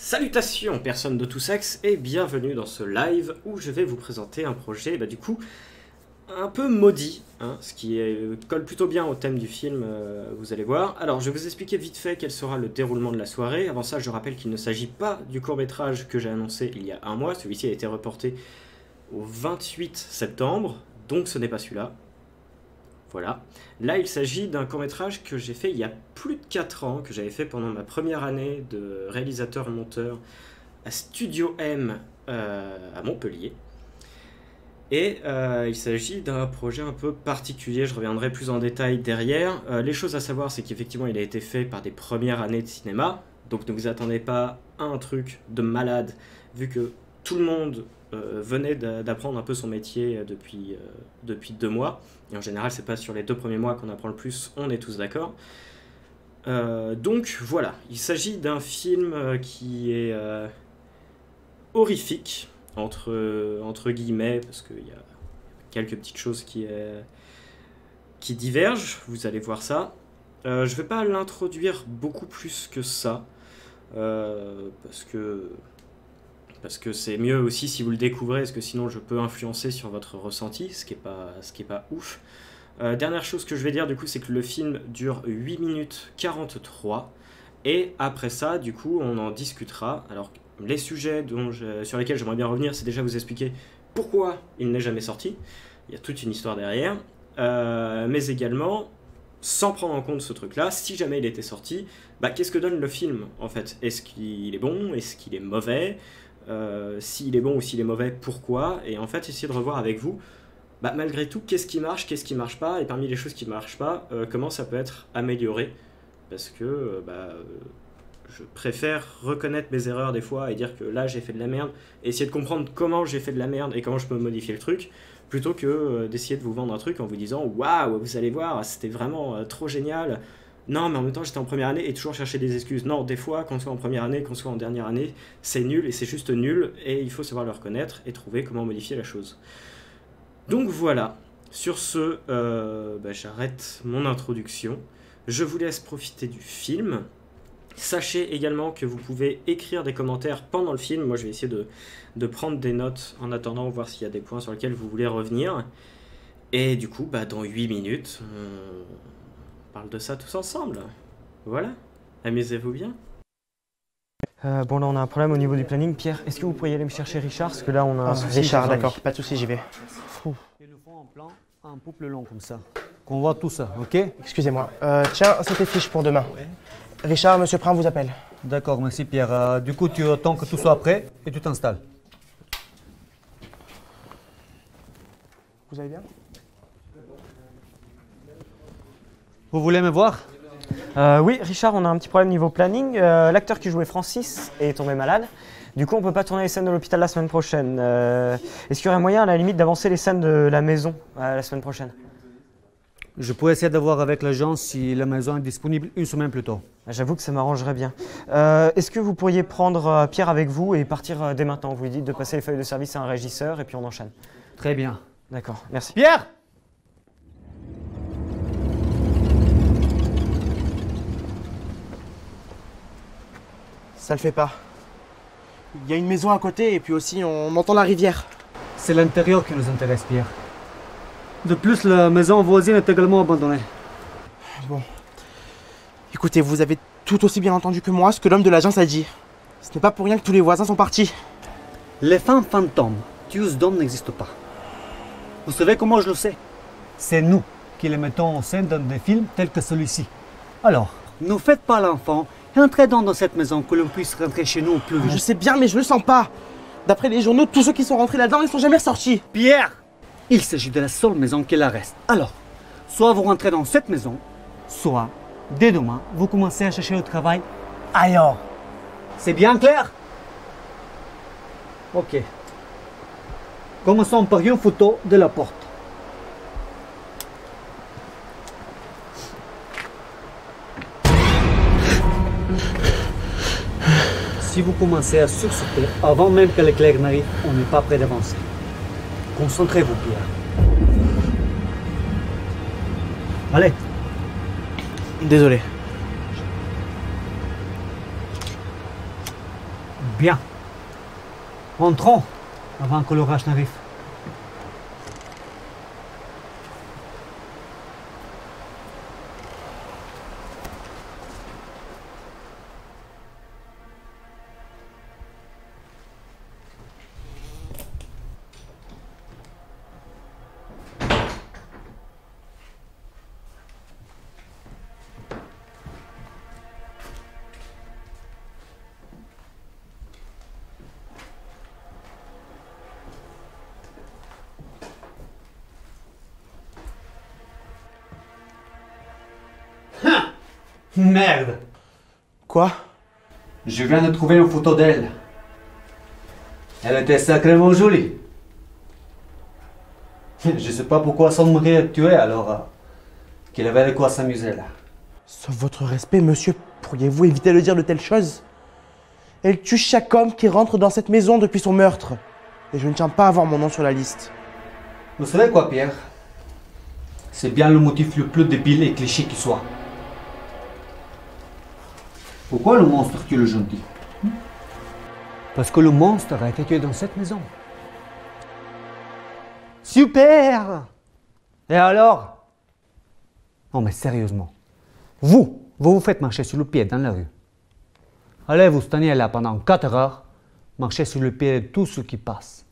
Salutations personnes de tout sexe et bienvenue dans ce live où je vais vous présenter un projet du coup un peu maudit, hein, ce qui colle plutôt bien au thème du film, vous allez voir. Alors je vais vous expliquer vite fait quel sera le déroulement de la soirée. Avant ça je rappelle qu'il ne s'agit pas du court-métrage que j'ai annoncé il y a un mois, celui-ci a été reporté au 28 septembre, donc ce n'est pas celui-là. Voilà. Là, il s'agit d'un court-métrage que j'ai fait il y a plus de 4 ans, que j'avais fait pendant ma première année de réalisateur-monteur à Studio M à Montpellier. Et il s'agit d'un projet un peu particulier, je reviendrai plus en détail derrière. Les choses à savoir, c'est qu'effectivement, il a été fait par des premières années de cinéma, donc ne vous attendez pas à un truc de malade, vu que tout le monde venait d'apprendre un peu son métier depuis 2 mois. Et en général, c'est pas sur les 2 premiers mois qu'on apprend le plus, on est tous d'accord. Donc voilà, il s'agit d'un film qui est horrifique, entre guillemets, parce qu'il y a quelques petites choses qui divergent, vous allez voir ça. Je vais pas l'introduire beaucoup plus que ça, parce que c'est mieux aussi si vous le découvrez, parce que sinon je peux influencer sur votre ressenti, ce qui est pas ouf. Dernière chose que je vais dire du coup, c'est que le film dure 8 minutes 43, et après ça du coup on en discutera. Alors les sujets sur lesquels j'aimerais bien revenir, c'est déjà vous expliquer pourquoi il n'est jamais sorti, il y a toute une histoire derrière, mais également, sans prendre en compte ce truc-là, si jamais il était sorti, qu'est-ce que donne le film en fait? Est-ce qu'il est bon? Est-ce qu'il est mauvais? S'il est bon ou s'il est mauvais, pourquoi? Et en fait, essayer de revoir avec vous, malgré tout, qu'est-ce qui marche pas, et parmi les choses qui marchent pas, comment ça peut être amélioré, parce que je préfère reconnaître mes erreurs des fois et dire que là j'ai fait de la merde, et essayer de comprendre comment j'ai fait de la merde et comment je peux modifier le truc, plutôt que d'essayer de vous vendre un truc en vous disant waouh, vous allez voir, c'était vraiment trop génial. Non, mais en même temps, j'étais en première année et toujours chercher des excuses. Non, des fois, qu'on soit en première année, qu'on soit en dernière année, c'est nul et c'est juste nul, et il faut savoir le reconnaître et trouver comment modifier la chose. Donc voilà, sur ce, j'arrête mon introduction. Je vous laisse profiter du film. Sachez également que vous pouvez écrire des commentaires pendant le film. Moi, je vais essayer de prendre des notes en attendant, voir s'il y a des points sur lesquels vous voulez revenir. Et du coup, dans 8 minutes... on parle de ça tous ensemble. Voilà, amusez-vous bien. Bon, là on a un problème au niveau du planning. Pierre, est-ce que vous pourriez aller me chercher Richard? Parce que là on a un souci. Richard, d'accord, pas de souci, j'y vais. Il nous faut un plan, un couple long comme ça. Qu'on voit tout ça, ok? Excusez-moi. Tiens, c'était fiche pour demain. Ouais. Richard, monsieur Prin vous appelle. D'accord, merci Pierre. Du coup, tu attends que tout soit prêt et tu t'installes. Vous allez bien? Vous voulez me voir? Oui, Richard, on a un petit problème niveau planning. L'acteur qui jouait Francis est tombé malade. Du coup, on peut pas tourner les scènes de l'hôpital la semaine prochaine. Est-ce qu'il y aurait moyen, à la limite, d'avancer les scènes de la maison la semaine prochaine? Je pourrais essayer de voir avec l'agence si la maison est disponible une semaine plus tôt. J'avoue que ça m'arrangerait bien. Est-ce que vous pourriez prendre Pierre avec vous et partir dès maintenant? Vous lui dites de passer les feuilles de service à un régisseur et puis on enchaîne. Très bien. D'accord, merci. Pierre! Ça le fait pas. Il y a une maison à côté et puis aussi on entend la rivière. C'est l'intérieur qui nous intéresse, Pierre. De plus, la maison voisine est également abandonnée. Bon. Écoutez, vous avez tout aussi bien entendu que moi ce que l'homme de l'agence a dit. Ce n'est pas pour rien que tous les voisins sont partis. Les femmes fantômes, tueuses d'hommes n'existent pas. Vous savez comment je le sais? C'est nous qui les mettons en scène dans des films tels que celui-ci. Alors, ne faites pas l'enfant et entrez dans cette maison, que l'on puisse rentrer chez nous au plus vite. Je sais bien, mais je le sens pas. D'après les journaux, tous ceux qui sont rentrés là-dedans, ils sont jamais ressortis. Pierre! Il s'agit de la seule maison qui la reste. Alors, soit vous rentrez dans cette maison, soit, dès demain, vous commencez à chercher le travail ailleurs. C'est bien clair? Ok. Commençons par une photo de la porte. Si vous commencez à sursauter avant même que l'éclair n'arrive, on n'est pas prêt d'avancer. Concentrez-vous, Pierre. Allez. Désolé. Bien. Entrons avant que l'orage n'arrive. Merde! Quoi? Je viens de trouver une photo d'elle. Elle était sacrément jolie. Je sais pas pourquoi son mari est tué alors qu'il avait de quoi s'amuser là. Sauf votre respect, monsieur, pourriez-vous éviter de dire de telles choses? Elle tue chaque homme qui rentre dans cette maison depuis son meurtre. Et je ne tiens pas à avoir mon nom sur la liste. Vous savez quoi, Pierre? C'est bien le motif le plus débile et cliché qui soit. Pourquoi le monstre tue le gentil? Parce que le monstre a été tué dans cette maison. Super! Et alors? Non mais sérieusement, vous faites marcher sur le pied dans la rue. Allez vous tenir là pendant 4 heures, marcher sur le pied de tout ce qui passe.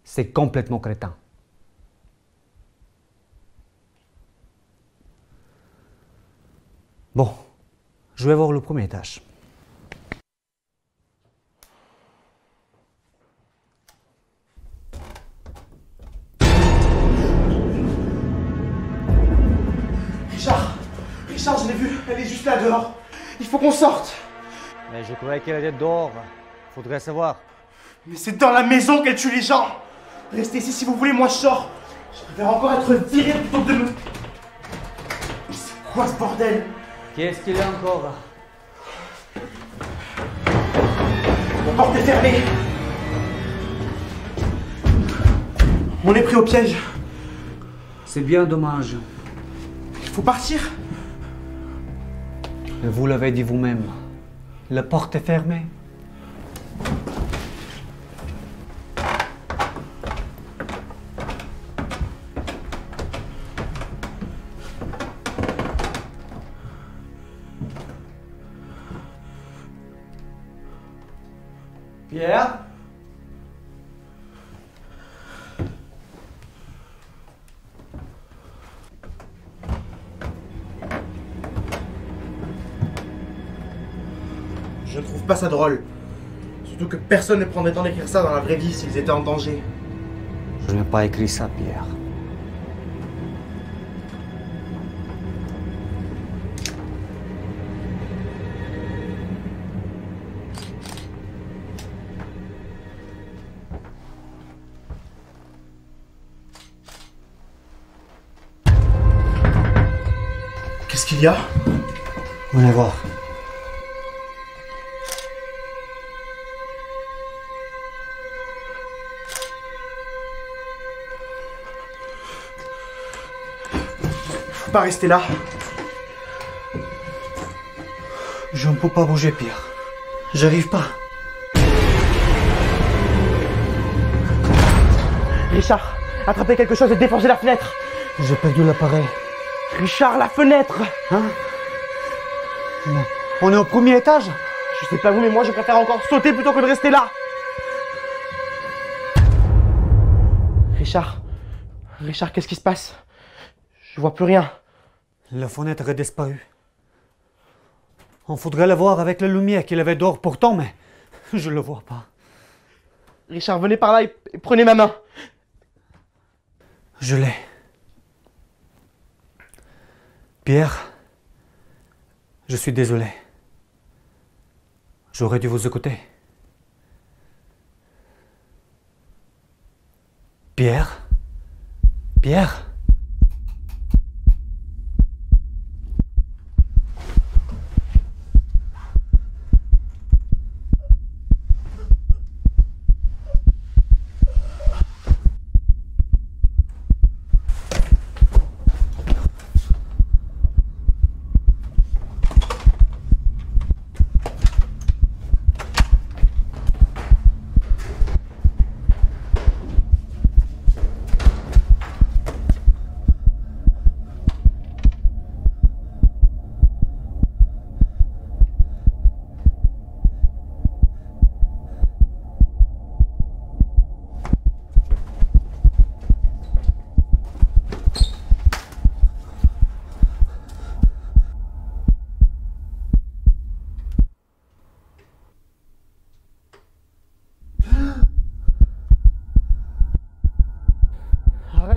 C'est complètement crétin. Bon, je vais voir le premier étage. Richard, je l'ai vue, elle est juste là dehors. Il faut qu'on sorte. Mais je croyais qu'elle était dehors. Faudrait savoir. Mais c'est dans la maison qu'elle tue les gens. Restez ici si vous voulez, moi je sors. Je préfère encore être viré plutôt que de me... Mais c'est quoi ce bordel? Qu'est-ce qu'il y a encore? La porte est fermée. On est pris au piège. C'est bien dommage. Il faut partir. Mais vous l'avez dit vous-même. La porte est fermée. Pierre? Je ne trouve pas ça drôle. Surtout que personne ne prendrait le temps d'écrire ça dans la vraie vie s'ils étaient en danger. Je n'ai pas écrit ça, Pierre. Qu'est-ce qu'il y a? Venez voir. Faut pas rester là. Je ne peux pas bouger, Pierre. J'arrive pas. Richard, attrapez quelque chose et défoncez la fenêtre. J'ai perdu l'appareil. Richard, la fenêtre. Hein? Mais on est au premier étage? Je sais pas vous, mais moi je préfère encore sauter plutôt que de rester là. Richard, qu'est-ce qui se passe? Je vois plus rien. La fenêtre a disparu. On faudrait la voir avec la lumière qu'il avait dehors pourtant, mais je le vois pas. Richard, venez par là et prenez ma main. Je l'ai. Pierre, je suis désolé. J'aurais dû vous écouter. Pierre? Pierre?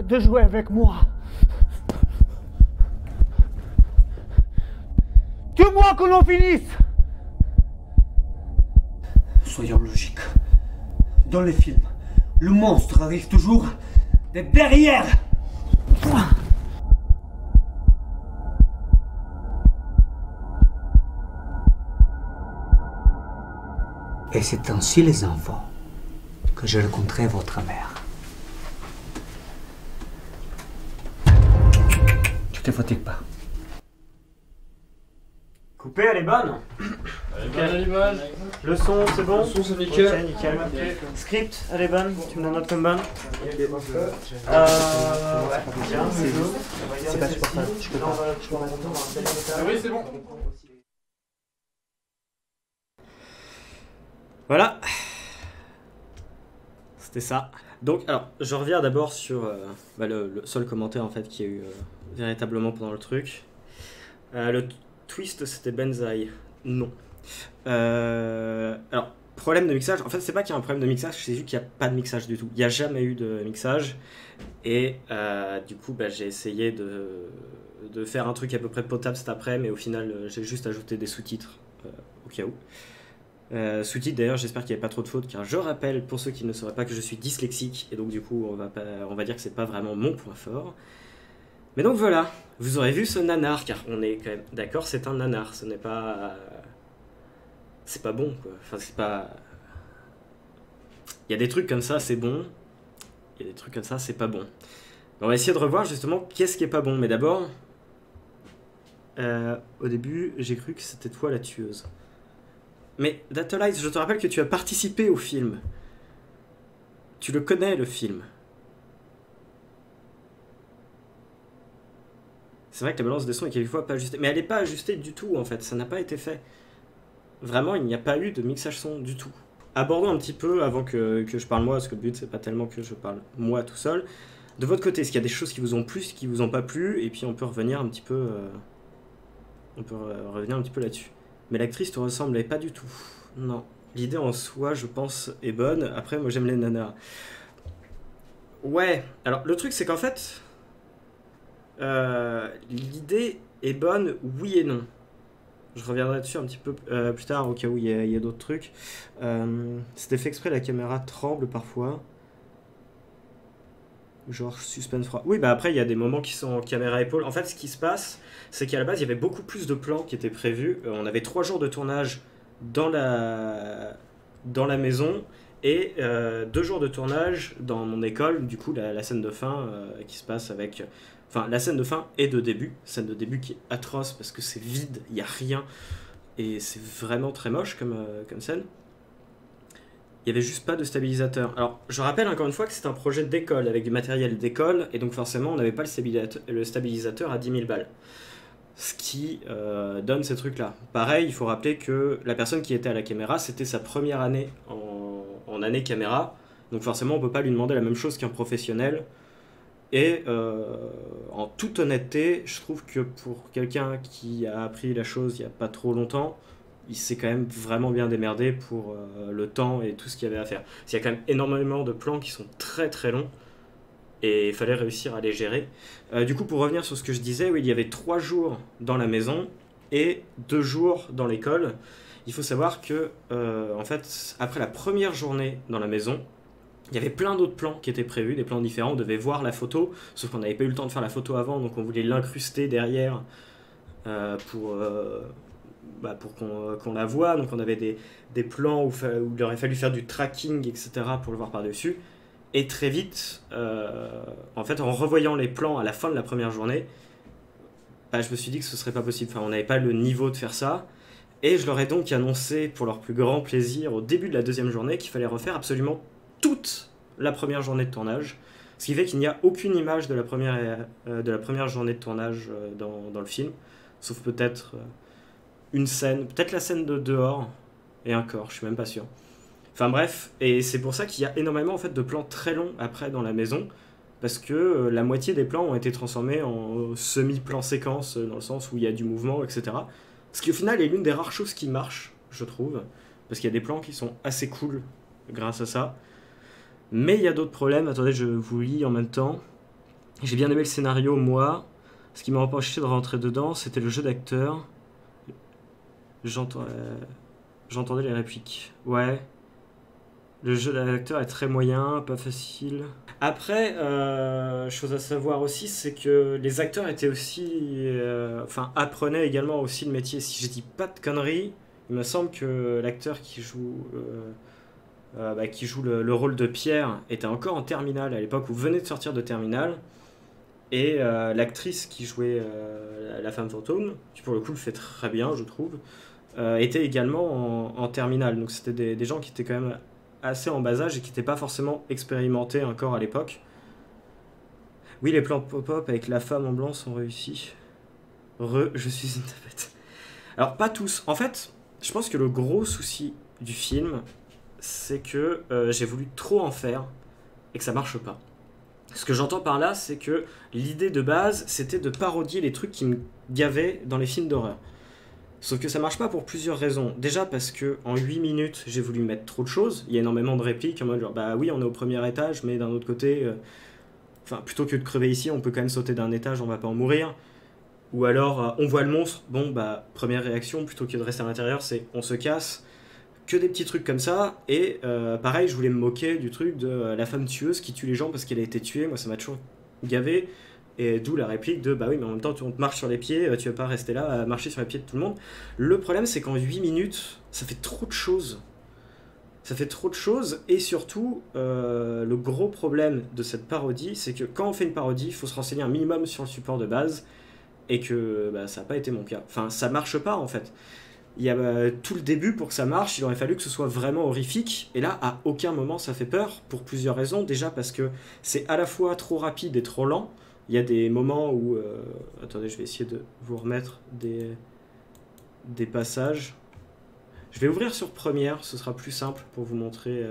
de jouer avec moi. Tue-moi qu'on en finisse. Soyons logiques. Dans les films, le monstre arrive toujours de derrière. Et c'est ainsi, les enfants, que j'ai rencontré votre mère. Tu te fatigues pas. Coupé, elle est bonne. Elle est bonne. Le son, c'est bon. Le son, c'est nickel. Ok, nickel. Script, elle est bonne. Tu me la notes comme bonne. Ouais, bien, C'est pas supportable. Je peux pas. Ah oui, c'est bon. Voilà. C'était ça. Donc, alors, je reviens d'abord sur le seul commentaire en fait qu'il y a eu véritablement pendant le truc. Le twist, c'était Benzaï. Non. Alors, problème de mixage. En fait, c'est pas qu'il y a un problème de mixage, c'est juste qu'il n'y a pas de mixage du tout. Il n'y a jamais eu de mixage. Et du coup, j'ai essayé de faire un truc à peu près potable cet après, mais au final, j'ai juste ajouté des sous-titres au cas où. Sous-titres d'ailleurs, j'espère qu'il n'y avait pas trop de fautes, car je rappelle pour ceux qui ne sauraient pas que je suis dyslexique, et donc du coup on va dire que c'est pas vraiment mon point fort. Mais donc voilà, vous aurez vu ce nanar, car on est quand même d'accord, c'est un nanar, ce n'est pas... c'est pas bon quoi, enfin c'est pas... Il y a des trucs comme ça c'est bon, il y a des trucs comme ça c'est pas bon. On va essayer de revoir justement qu'est-ce qui est pas bon, mais d'abord, au début j'ai cru que c'était toi la tueuse. Mais Datalize, je te rappelle que tu as participé au film. Tu le connais, le film. C'est vrai que la balance des sons est quelquefois pas ajustée. Mais elle n'est pas ajustée du tout, en fait. Ça n'a pas été fait. Vraiment, il n'y a pas eu de mixage son du tout. Abordons un petit peu, avant que je parle moi, parce que le but, c'est pas tellement que je parle moi tout seul. De votre côté, est-ce qu'il y a des choses qui vous ont plu, qui vous ont pas plu, et puis on peut revenir un petit peu... revenir un petit peu là-dessus. Mais l'actrice te ressemblait pas du tout. Non. L'idée en soi, je pense, est bonne. Après, moi, j'aime les nanas. Ouais. Alors, le truc, c'est qu'en fait... l'idée est bonne, oui et non. Je reviendrai dessus un petit peu plus tard, au cas où il y a d'autres trucs. C'était fait exprès, la caméra tremble parfois. Genre suspense froid. Oui, après, il y a des moments qui sont en caméra épaule. En fait, ce qui se passe, c'est qu'à la base, il y avait beaucoup plus de plans qui étaient prévus. On avait 3 jours de tournage dans la maison et 2 jours de tournage dans mon école. Du coup, la scène de fin qui se passe avec... Enfin, la scène de fin et de début. Scène de début qui est atroce parce que c'est vide, il n'y a rien. Et c'est vraiment très moche comme scène. Il n'y avait juste pas de stabilisateur. Alors, je rappelle encore une fois que c'est un projet d'école, avec du matériel d'école, et donc forcément, on n'avait pas le stabilisateur à 10 000 balles. Ce qui donne ces trucs-là. Pareil, il faut rappeler que la personne qui était à la caméra, c'était sa première année en année caméra, donc forcément, on ne peut pas lui demander la même chose qu'un professionnel. Et en toute honnêteté, je trouve que pour quelqu'un qui a appris la chose il n'y a pas trop longtemps, il s'est quand même vraiment bien démerdé pour le temps et tout ce qu'il y avait à faire. Il y a quand même énormément de plans qui sont très très longs et il fallait réussir à les gérer. Du coup, pour revenir sur ce que je disais, oui, il y avait 3 jours dans la maison et 2 jours dans l'école. Il faut savoir que, en fait, après la première journée dans la maison, il y avait plein d'autres plans qui étaient prévus, des plans différents. On devait voir la photo, sauf qu'on n'avait pas eu le temps de faire la photo avant, donc on voulait l'incruster derrière pour qu'on la voie. Donc on avait des plans où il aurait fallu faire du tracking, etc. pour le voir par-dessus. Et très vite, en fait, en revoyant les plans à la fin de la première journée, je me suis dit que ce serait pas possible. Enfin, on n'avait pas le niveau de faire ça. Et je leur ai donc annoncé, pour leur plus grand plaisir, au début de la deuxième journée, qu'il fallait refaire absolument toute la première journée de tournage. Ce qui fait qu'il n'y a aucune image de la première journée de tournage dans le film. Sauf peut-être une scène, peut-être la scène de dehors, et un corps, je suis même pas sûr. Enfin bref, et c'est pour ça qu'il y a énormément en fait, de plans très longs après dans la maison, parce que la moitié des plans ont été transformés en semi-plan séquence, dans le sens où il y a du mouvement, etc. Ce qui au final est l'une des rares choses qui marche, je trouve, parce qu'il y a des plans qui sont assez cool grâce à ça. Mais il y a d'autres problèmes, attendez, je vous lis en même temps. J'ai bien aimé le scénario, moi. Ce qui m'a empêché de rentrer dedans, c'était le jeu d'acteur. J'entendais les répliques. Ouais. Le jeu d'acteur est très moyen, pas facile. Après, chose à savoir aussi, c'est que les acteurs étaient aussi... Enfin, apprenaient également aussi le métier. Si je dis pas de conneries, il me semble que l'acteur qui joue le rôle de Pierre était encore en terminale à l'époque où venait de sortir de terminale. Et l'actrice qui jouait la femme fantôme, qui pour le coup le fait très bien, je trouve, était également en terminale. Donc c'était des gens qui étaient quand même assez en bas âge et qui n'étaient pas forcément expérimentés encore à l'époque. Oui, les plans pop-up avec la femme en blanc sont réussis. Je suis une tapette. Alors, pas tous. En fait, je pense que le gros souci du film, c'est que j'ai voulu trop en faire et que ça marche pas. Ce que j'entends par là, c'est que l'idée de base, c'était de parodier les trucs qui me gavaient dans les films d'horreur. Sauf que ça marche pas pour plusieurs raisons. Déjà parce que en 8 minutes, j'ai voulu mettre trop de choses. Il y a énormément de répliques en mode genre bah oui, on est au premier étage, mais d'un autre côté, enfin plutôt que de crever ici, on peut quand même sauter d'un étage, on va pas en mourir. Ou alors on voit le monstre, bon bah première réaction plutôt que de rester à l'intérieur, c'est on se casse. Que des petits trucs comme ça. Et pareil, je voulais me moquer du truc de la femme tueuse qui tue les gens parce qu'elle a été tuée. Moi, ça m'a toujours gavé. Et d'où la réplique de bah oui, mais en même temps, on te marche sur les pieds, tu vas pas rester là à marcher sur les pieds de tout le monde. Le problème, c'est qu'en 8 minutes, ça fait trop de choses. Ça fait trop de choses. Et surtout, le gros problème de cette parodie, c'est que quand on fait une parodie, il faut se renseigner un minimum sur le support de base. Et que bah, ça n'a pas été mon cas. Enfin, ça marche pas en fait. Il y a tout le début pour que ça marche, il aurait fallu que ce soit vraiment horrifique. Et là, à aucun moment, ça fait peur, pour plusieurs raisons. Déjà parce que c'est à la fois trop rapide et trop lent. Il y a des moments où... attendez, je vais essayer de vous remettre des passages. Je vais ouvrir sur Première, ce sera plus simple pour vous montrer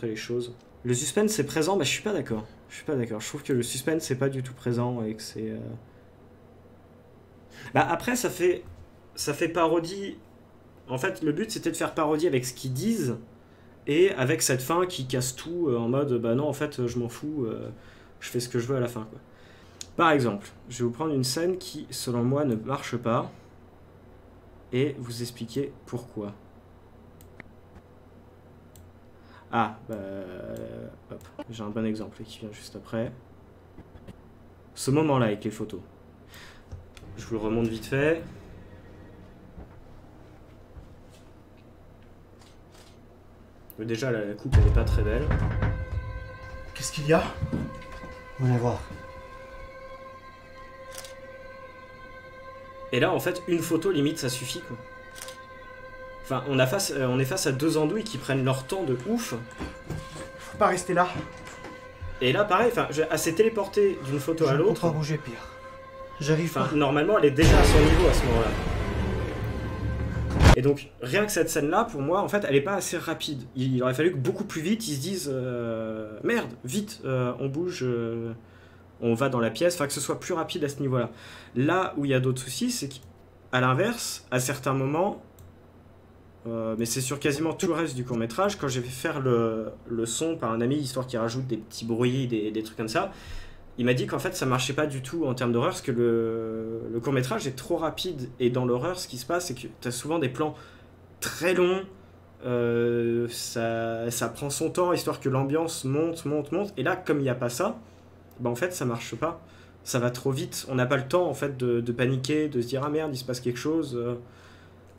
les choses. Le suspense est présent, bah je suis pas d'accord. Je trouve que le suspense c'est pas du tout présent et que c'est... Bah après, ça fait parodie... En fait, le but, c'était de faire parodie avec ce qu'ils disent et avec cette fin qui casse tout en mode bah non, en fait, je m'en fous, je fais ce que je veux à la fin, quoi. Par exemple, je vais vous prendre une scène qui, selon moi, ne marche pas et vous expliquer pourquoi. Ah, bah... hop, j'ai un bon exemple qui vient juste après. Ce moment-là avec les photos. Je vous le remonte vite fait. Déjà, la coupe, elle n'est pas très belle. Qu'est-ce qu'il y a? On va voir. Et là, en fait, une photo, limite, ça suffit, quoi. Enfin, on est face à deux andouilles qui prennent leur temps de ouf. Faut pas rester là. Et là, pareil, elle s'est téléportée d'une photo à l'autre. Je ne peux pas bouger, Pierre. J'arrive pas. Normalement, elle est déjà à son niveau à ce moment-là. Et donc, rien que cette scène-là, pour moi, en fait, elle est pas assez rapide. Il aurait fallu que beaucoup plus vite, ils se disent merde, vite, on bouge, on va dans la pièce, enfin que ce soit plus rapide à ce niveau-là. Là où il y a d'autres soucis, c'est qu'à l'inverse, à certains moments, mais c'est sur quasiment tout le reste du court-métrage, quand j'ai fait faire le son par un ami, histoire qu'il rajoute des petits bruits, des trucs comme ça, il m'a dit qu'en fait ça marchait pas du tout en termes d'horreur, parce que le court-métrage est trop rapide, et dans l'horreur, ce qui se passe, c'est que tu as souvent des plans très longs, ça prend son temps, histoire que l'ambiance monte, et là, comme il n'y a pas ça, bah en fait ça marche pas, ça va trop vite, on n'a pas le temps en fait de paniquer, de se dire ah merde il se passe quelque chose.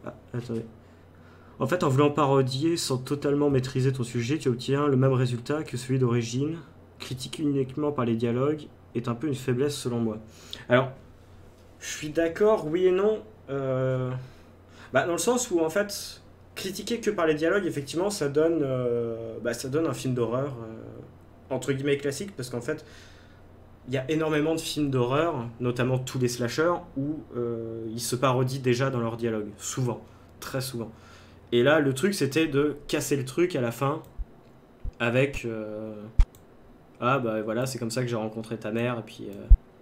Ah, attendez. En fait, en voulant parodier sans totalement maîtriser ton sujet, tu obtiens le même résultat que celui d'origine. Critiquer uniquement par les dialogues est un peu une faiblesse selon moi. Alors, je suis d'accord, oui et non. Dans le sens où en fait, critiquer que par les dialogues, effectivement, ça donne un film d'horreur entre guillemets classique, parce qu'en fait, il y a énormément de films d'horreur, notamment tous les slashers, où ils se parodient déjà dans leurs dialogues, souvent, très souvent. Et là, le truc, c'était de casser le truc à la fin avec ah bah voilà, c'est comme ça que j'ai rencontré ta mère,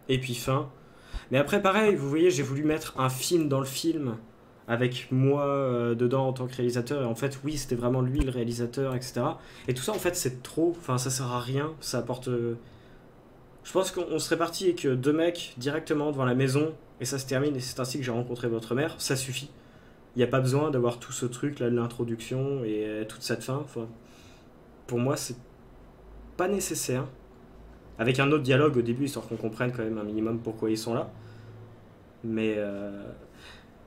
et puis fin. Mais après, pareil, vous voyez, j'ai voulu mettre un film dans le film avec moi dedans en tant que réalisateur, et en fait, oui, c'était vraiment lui le réalisateur, etc. Et tout ça, en fait, c'est trop, enfin, ça sert à rien, ça apporte Je pense qu'on serait parti avec deux mecs directement devant la maison, et ça se termine, et c'est ainsi que j'ai rencontré votre mère, ça suffit. Il n'y a pas besoin d'avoir tout ce truc là de l'introduction et toute cette fin. Enfin, pour moi, c'est pas nécessaire. Avec un autre dialogue au début, histoire qu'on comprenne quand même un minimum pourquoi ils sont là. Mais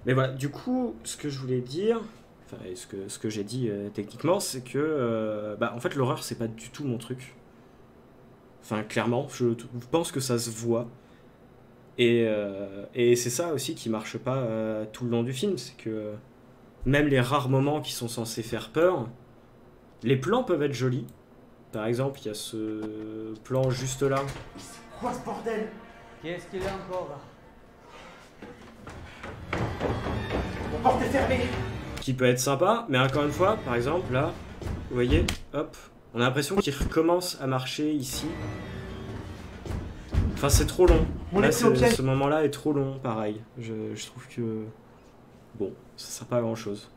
voilà, du coup, ce que je voulais dire, enfin, et ce que j'ai dit techniquement, c'est que en fait, l'horreur, c'est pas du tout mon truc. Enfin, clairement, je pense que ça se voit. Et c'est ça aussi qui marche pas tout le long du film, c'est que même les rares moments qui sont censés faire peur, les plans peuvent être jolis. Par exemple, il y a ce plan juste là. Quoi ce bordel? Qu'est-ce qu'il y a encore là? La porte est fermée. Qui peut être sympa, mais encore une fois, par exemple, là, vous voyez, hop, on a l'impression qu'il recommence à marcher ici. Enfin, c'est trop long. Là, ce moment-là est trop long, pareil. Je trouve que... Bon, ça sert pas à grand-chose.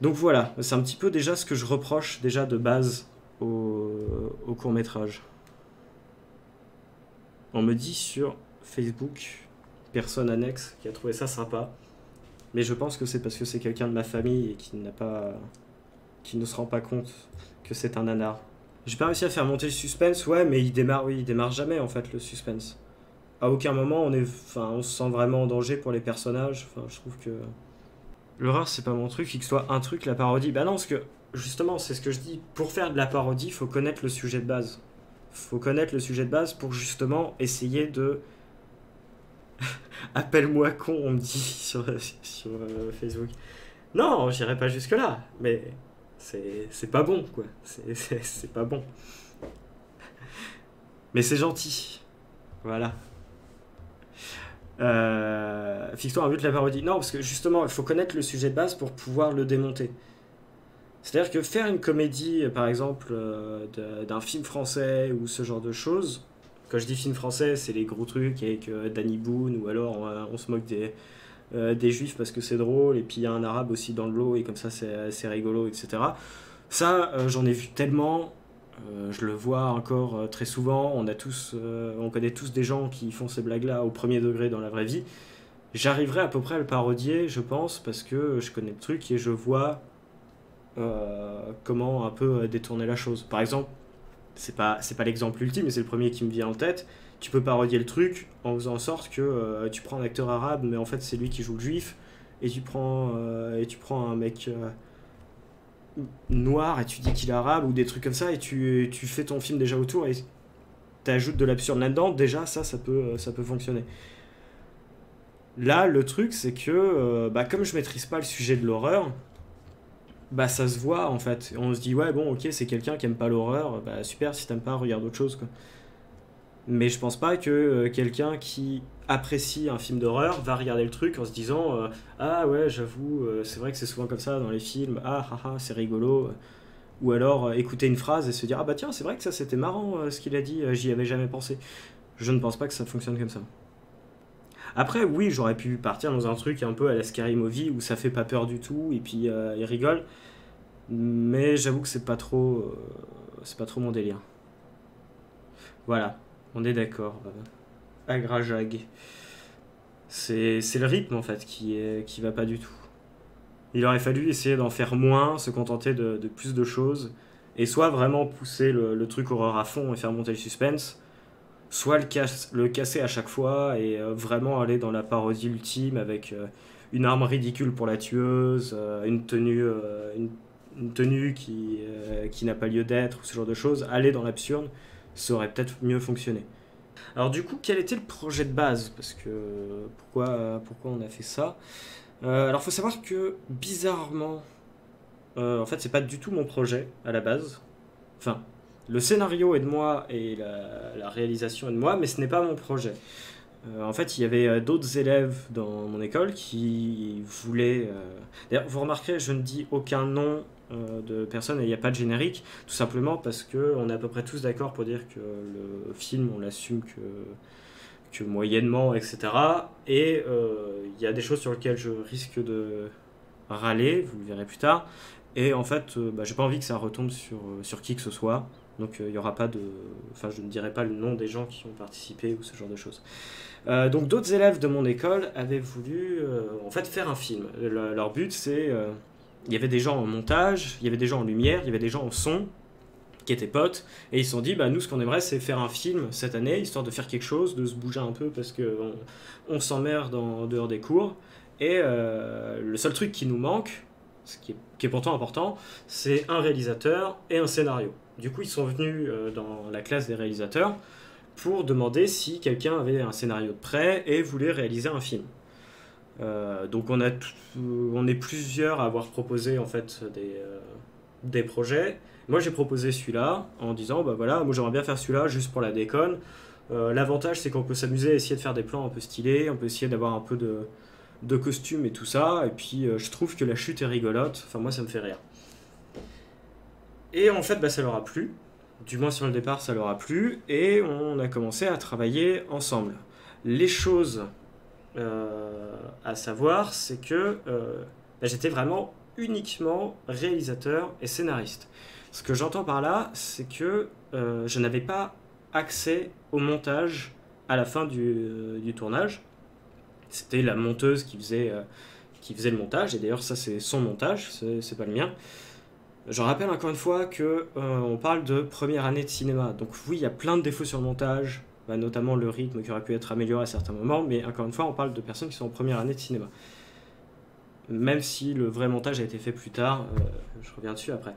Donc voilà, c'est un petit peu déjà ce que je reproche déjà de base au court-métrage. On me dit sur Facebook, personne annexe, qui a trouvé ça sympa. Mais je pense que c'est parce que c'est quelqu'un de ma famille et qui ne se rend pas compte que c'est un nanar. J'ai pas réussi à faire monter le suspense, ouais, mais il démarre jamais en fait le suspense. À aucun moment on se sent vraiment en danger pour les personnages. Enfin, je trouve que l'horreur c'est pas mon truc, que ce soit un truc, la parodie. Bah non, parce que justement, c'est ce que je dis. Pour faire de la parodie, il faut connaître le sujet de base. Faut connaître le sujet de base pour justement essayer de... Appelle-moi con, on me dit sur Facebook. Non, j'irai pas jusque là, mais c'est pas bon, quoi. C'est pas bon. Mais c'est gentil. Voilà. Fixe-toi un but de la parodie. Non, parce que justement, il faut connaître le sujet de base pour pouvoir le démonter. C'est-à-dire que faire une comédie, par exemple, d'un film français ou ce genre de choses, quand je dis film français, c'est les gros trucs avec Danny Boone, ou alors on se moque des juifs parce que c'est drôle, et puis il y a un arabe aussi dans le lot, et comme ça c'est rigolo, etc. Ça, j'en ai vu tellement, je le vois encore très souvent, on connaît tous des gens qui font ces blagues-là au premier degré dans la vraie vie. J'arriverai à peu près à le parodier, je pense, parce que je connais le truc et je vois comment un peu détourner la chose. Par exemple, c'est pas l'exemple ultime, mais c'est le premier qui me vient en tête. Tu peux parodier le truc en faisant en sorte que tu prends un acteur arabe, mais en fait c'est lui qui joue le juif, et tu prends un mec noir et tu dis qu'il est arabe, ou des trucs comme ça, et tu fais ton film déjà autour et t'ajoutes de l'absurde là-dedans. Déjà ça peut fonctionner. Là le truc c'est que comme je maîtrise pas le sujet de l'horreur, ça se voit en fait. On se dit ouais bon ok, c'est quelqu'un qui aime pas l'horreur, super, si t'aimes pas regarde autre chose quoi. Mais je pense pas que quelqu'un qui apprécie un film d'horreur va regarder le truc en se disant ah ouais j'avoue c'est vrai que c'est souvent comme ça dans les films, c'est rigolo, ou alors écouter une phrase et se dire ah bah tiens c'est vrai que ça c'était marrant ce qu'il a dit, j'y avais jamais pensé. Je ne pense pas que ça fonctionne comme ça. Après oui, j'aurais pu partir dans un truc un peu à la Scary Movie où ça fait pas peur du tout et puis il rigole, mais j'avoue que c'est pas trop mon délire. Voilà, on est d'accord. Agrajag. C'est le rythme en fait qui va pas du tout. Il aurait fallu essayer d'en faire moins, se contenter de plus de choses, et soit vraiment pousser le truc horreur à fond et faire monter le suspense, soit le casser à chaque fois et vraiment aller dans la parodie ultime avec une arme ridicule pour la tueuse, une tenue qui n'a pas lieu d'être, ou ce genre de choses. Aller dans l'absurde, ça aurait peut-être mieux fonctionné. Alors du coup, quel était le projet de base? Parce que pourquoi on a fait ça? Alors faut savoir que bizarrement, en fait c'est pas du tout mon projet à la base. Enfin, le scénario est de moi et la réalisation est de moi, mais ce n'est pas mon projet. En fait, il y avait d'autres élèves dans mon école qui voulaient... D'ailleurs, vous remarquerez, je ne dis aucun nom de personne et il n'y a pas de générique, tout simplement parce qu'on est à peu près tous d'accord pour dire que le film, on l'assume que moyennement, etc. Et il y a des choses sur lesquelles je risque de râler, vous le verrez plus tard. Et en fait, j'ai pas envie que ça retombe sur qui que ce soit. Donc il y aura pas de... Enfin, je ne dirai pas le nom des gens qui ont participé ou ce genre de choses. Donc d'autres élèves de mon école avaient voulu en fait faire un film. Leur but c'est... il y avait des gens en montage, il y avait des gens en lumière, il y avait des gens en son qui étaient potes, et ils se sont dit, bah nous ce qu'on aimerait c'est faire un film cette année, histoire de faire quelque chose, de se bouger un peu parce qu'on on s'emmerde en dehors des cours, et le seul truc qui nous manque, ce qui est pourtant important, c'est un réalisateur et un scénario. Du coup ils sont venus dans la classe des réalisateurs pour demander si quelqu'un avait un scénario de prêt et voulait réaliser un film. Donc on est plusieurs à avoir proposé en fait des projets. Moi j'ai proposé celui-là en disant bah voilà, moi j'aimerais bien faire celui-là juste pour la déconne. L'avantage c'est qu'on peut s'amuser à essayer de faire des plans un peu stylés, on peut essayer d'avoir un peu de costumes et tout ça, et puis je trouve que la chute est rigolote, enfin moi ça me fait rire. Et en fait bah, ça leur a plu, du moins sur le départ ça leur a plu, et on a commencé à travailler ensemble. Les choses à savoir, c'est que bah, j'étais vraiment uniquement réalisateur et scénariste. Ce que j'entends par là, c'est que je n'avais pas accès au montage à la fin du tournage. C'était la monteuse qui faisait le montage, et d'ailleurs ça c'est son montage, c'est pas le mien. Je rappelle encore une fois que on parle de première année de cinéma, donc oui il y a plein de défauts sur le montage, bah, notamment le rythme qui aurait pu être amélioré à certains moments, mais encore une fois on parle de personnes qui sont en première année de cinéma. Même si le vrai montage a été fait plus tard, je reviens dessus après.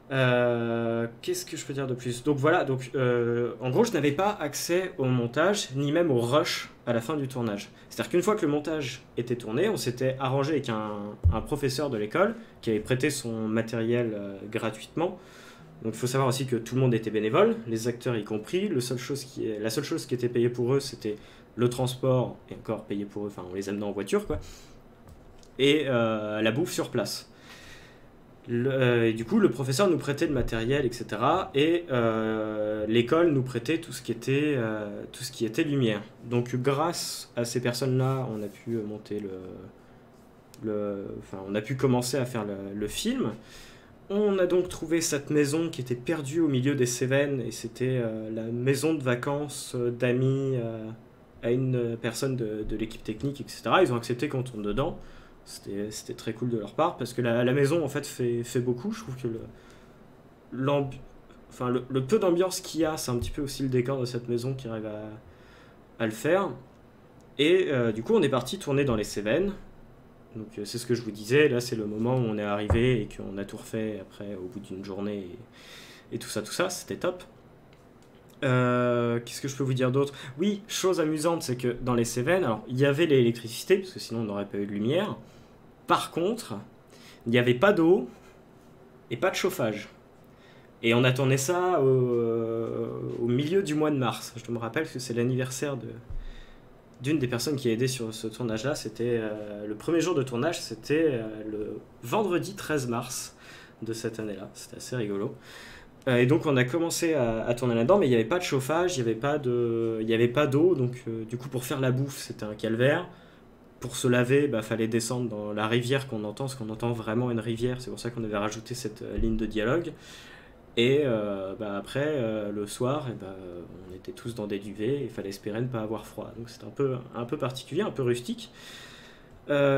Qu'est-ce que je peux dire de plus? Donc voilà, en gros je n'avais pas accès au montage, ni même au rush à la fin du tournage. C'est-à-dire qu'une fois que le montage était tourné, on s'était arrangé avec un professeur de l'école qui avait prêté son matériel gratuitement. Donc il faut savoir aussi que tout le monde était bénévole, les acteurs y compris. La seule chose qui était payée pour eux, c'était le transport, et encore payé pour eux, enfin on les amenait en voiture quoi, et la bouffe sur place. Et du coup, le professeur nous prêtait le matériel, etc. Et l'école nous prêtait tout ce qui était lumière. Donc, grâce à ces personnes-là, on a pu monter on a pu commencer à faire le film. On a donc trouvé cette maison qui était perdue au milieu des Cévennes, et c'était la maison de vacances d'amis à une personne de l'équipe technique, etc. Ils ont accepté qu'on tourne dedans. C'était très cool de leur part, parce que la maison en fait fait beaucoup. Je trouve que le peu d'ambiance qu'il y a, c'est un petit peu aussi le décor de cette maison qui arrive à le faire. Et du coup on est parti tourner dans les Cévennes. Donc c'est ce que je vous disais, là c'est le moment où on est arrivé et qu'on a tout refait après au bout d'une journée et tout ça, c'était top. Qu'est-ce que je peux vous dire d'autre? Oui, chose amusante, c'est que dans les Cévennes, alors il y avait l'électricité, parce que sinon on n'aurait pas eu de lumière. Par contre, il n'y avait pas d'eau et pas de chauffage. Et on a tourné ça au milieu du mois de mars. Je me rappelle que c'est l'anniversaire d'une des personnes qui a aidé sur ce tournage-là. C'était le premier jour de tournage, c'était le vendredi 13 mars de cette année-là. C'était assez rigolo. Et donc on a commencé à tourner là-dedans, mais il n'y avait pas de chauffage, il n'y avait pas d'eau, donc du coup pour faire la bouffe c'était un calvaire. Pour se laver, fallait descendre dans la rivière qu'on entend, parce qu'on entend vraiment une rivière, c'est pour ça qu'on avait rajouté cette ligne de dialogue. Et après, le soir, on était tous dans des duvets, et il fallait espérer ne pas avoir froid. Donc c'était un peu particulier, un peu rustique.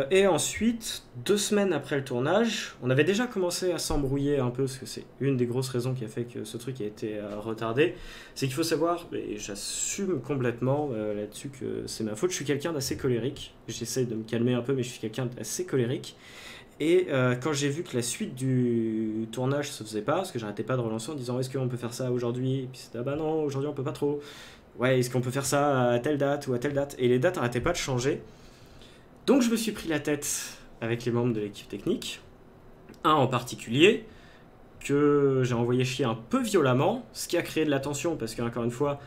Et ensuite, 2 semaines après le tournage, on avait déjà commencé à s'embrouiller un peu, parce que c'est une des grosses raisons qui a fait que ce truc a été retardé. C'est qu'il faut savoir, et j'assume complètement là-dessus que c'est ma faute, je suis quelqu'un d'assez colérique. J'essaie de me calmer un peu, mais je suis quelqu'un d'assez colérique. Et quand j'ai vu que la suite du tournage se faisait pas, parce que j'arrêtais pas de relancer en disant est-ce qu'on peut faire ça aujourd'hui? Et puis c'était ah bah non, aujourd'hui on peut pas trop. Ouais, est-ce qu'on peut faire ça à telle date ou à telle date? Et les dates arrêtaient pas de changer. Donc je me suis pris la tête avec les membres de l'équipe technique, un en particulier, que j'ai envoyé chier un peu violemment, ce qui a créé de la tension, parce qu'encore une fois,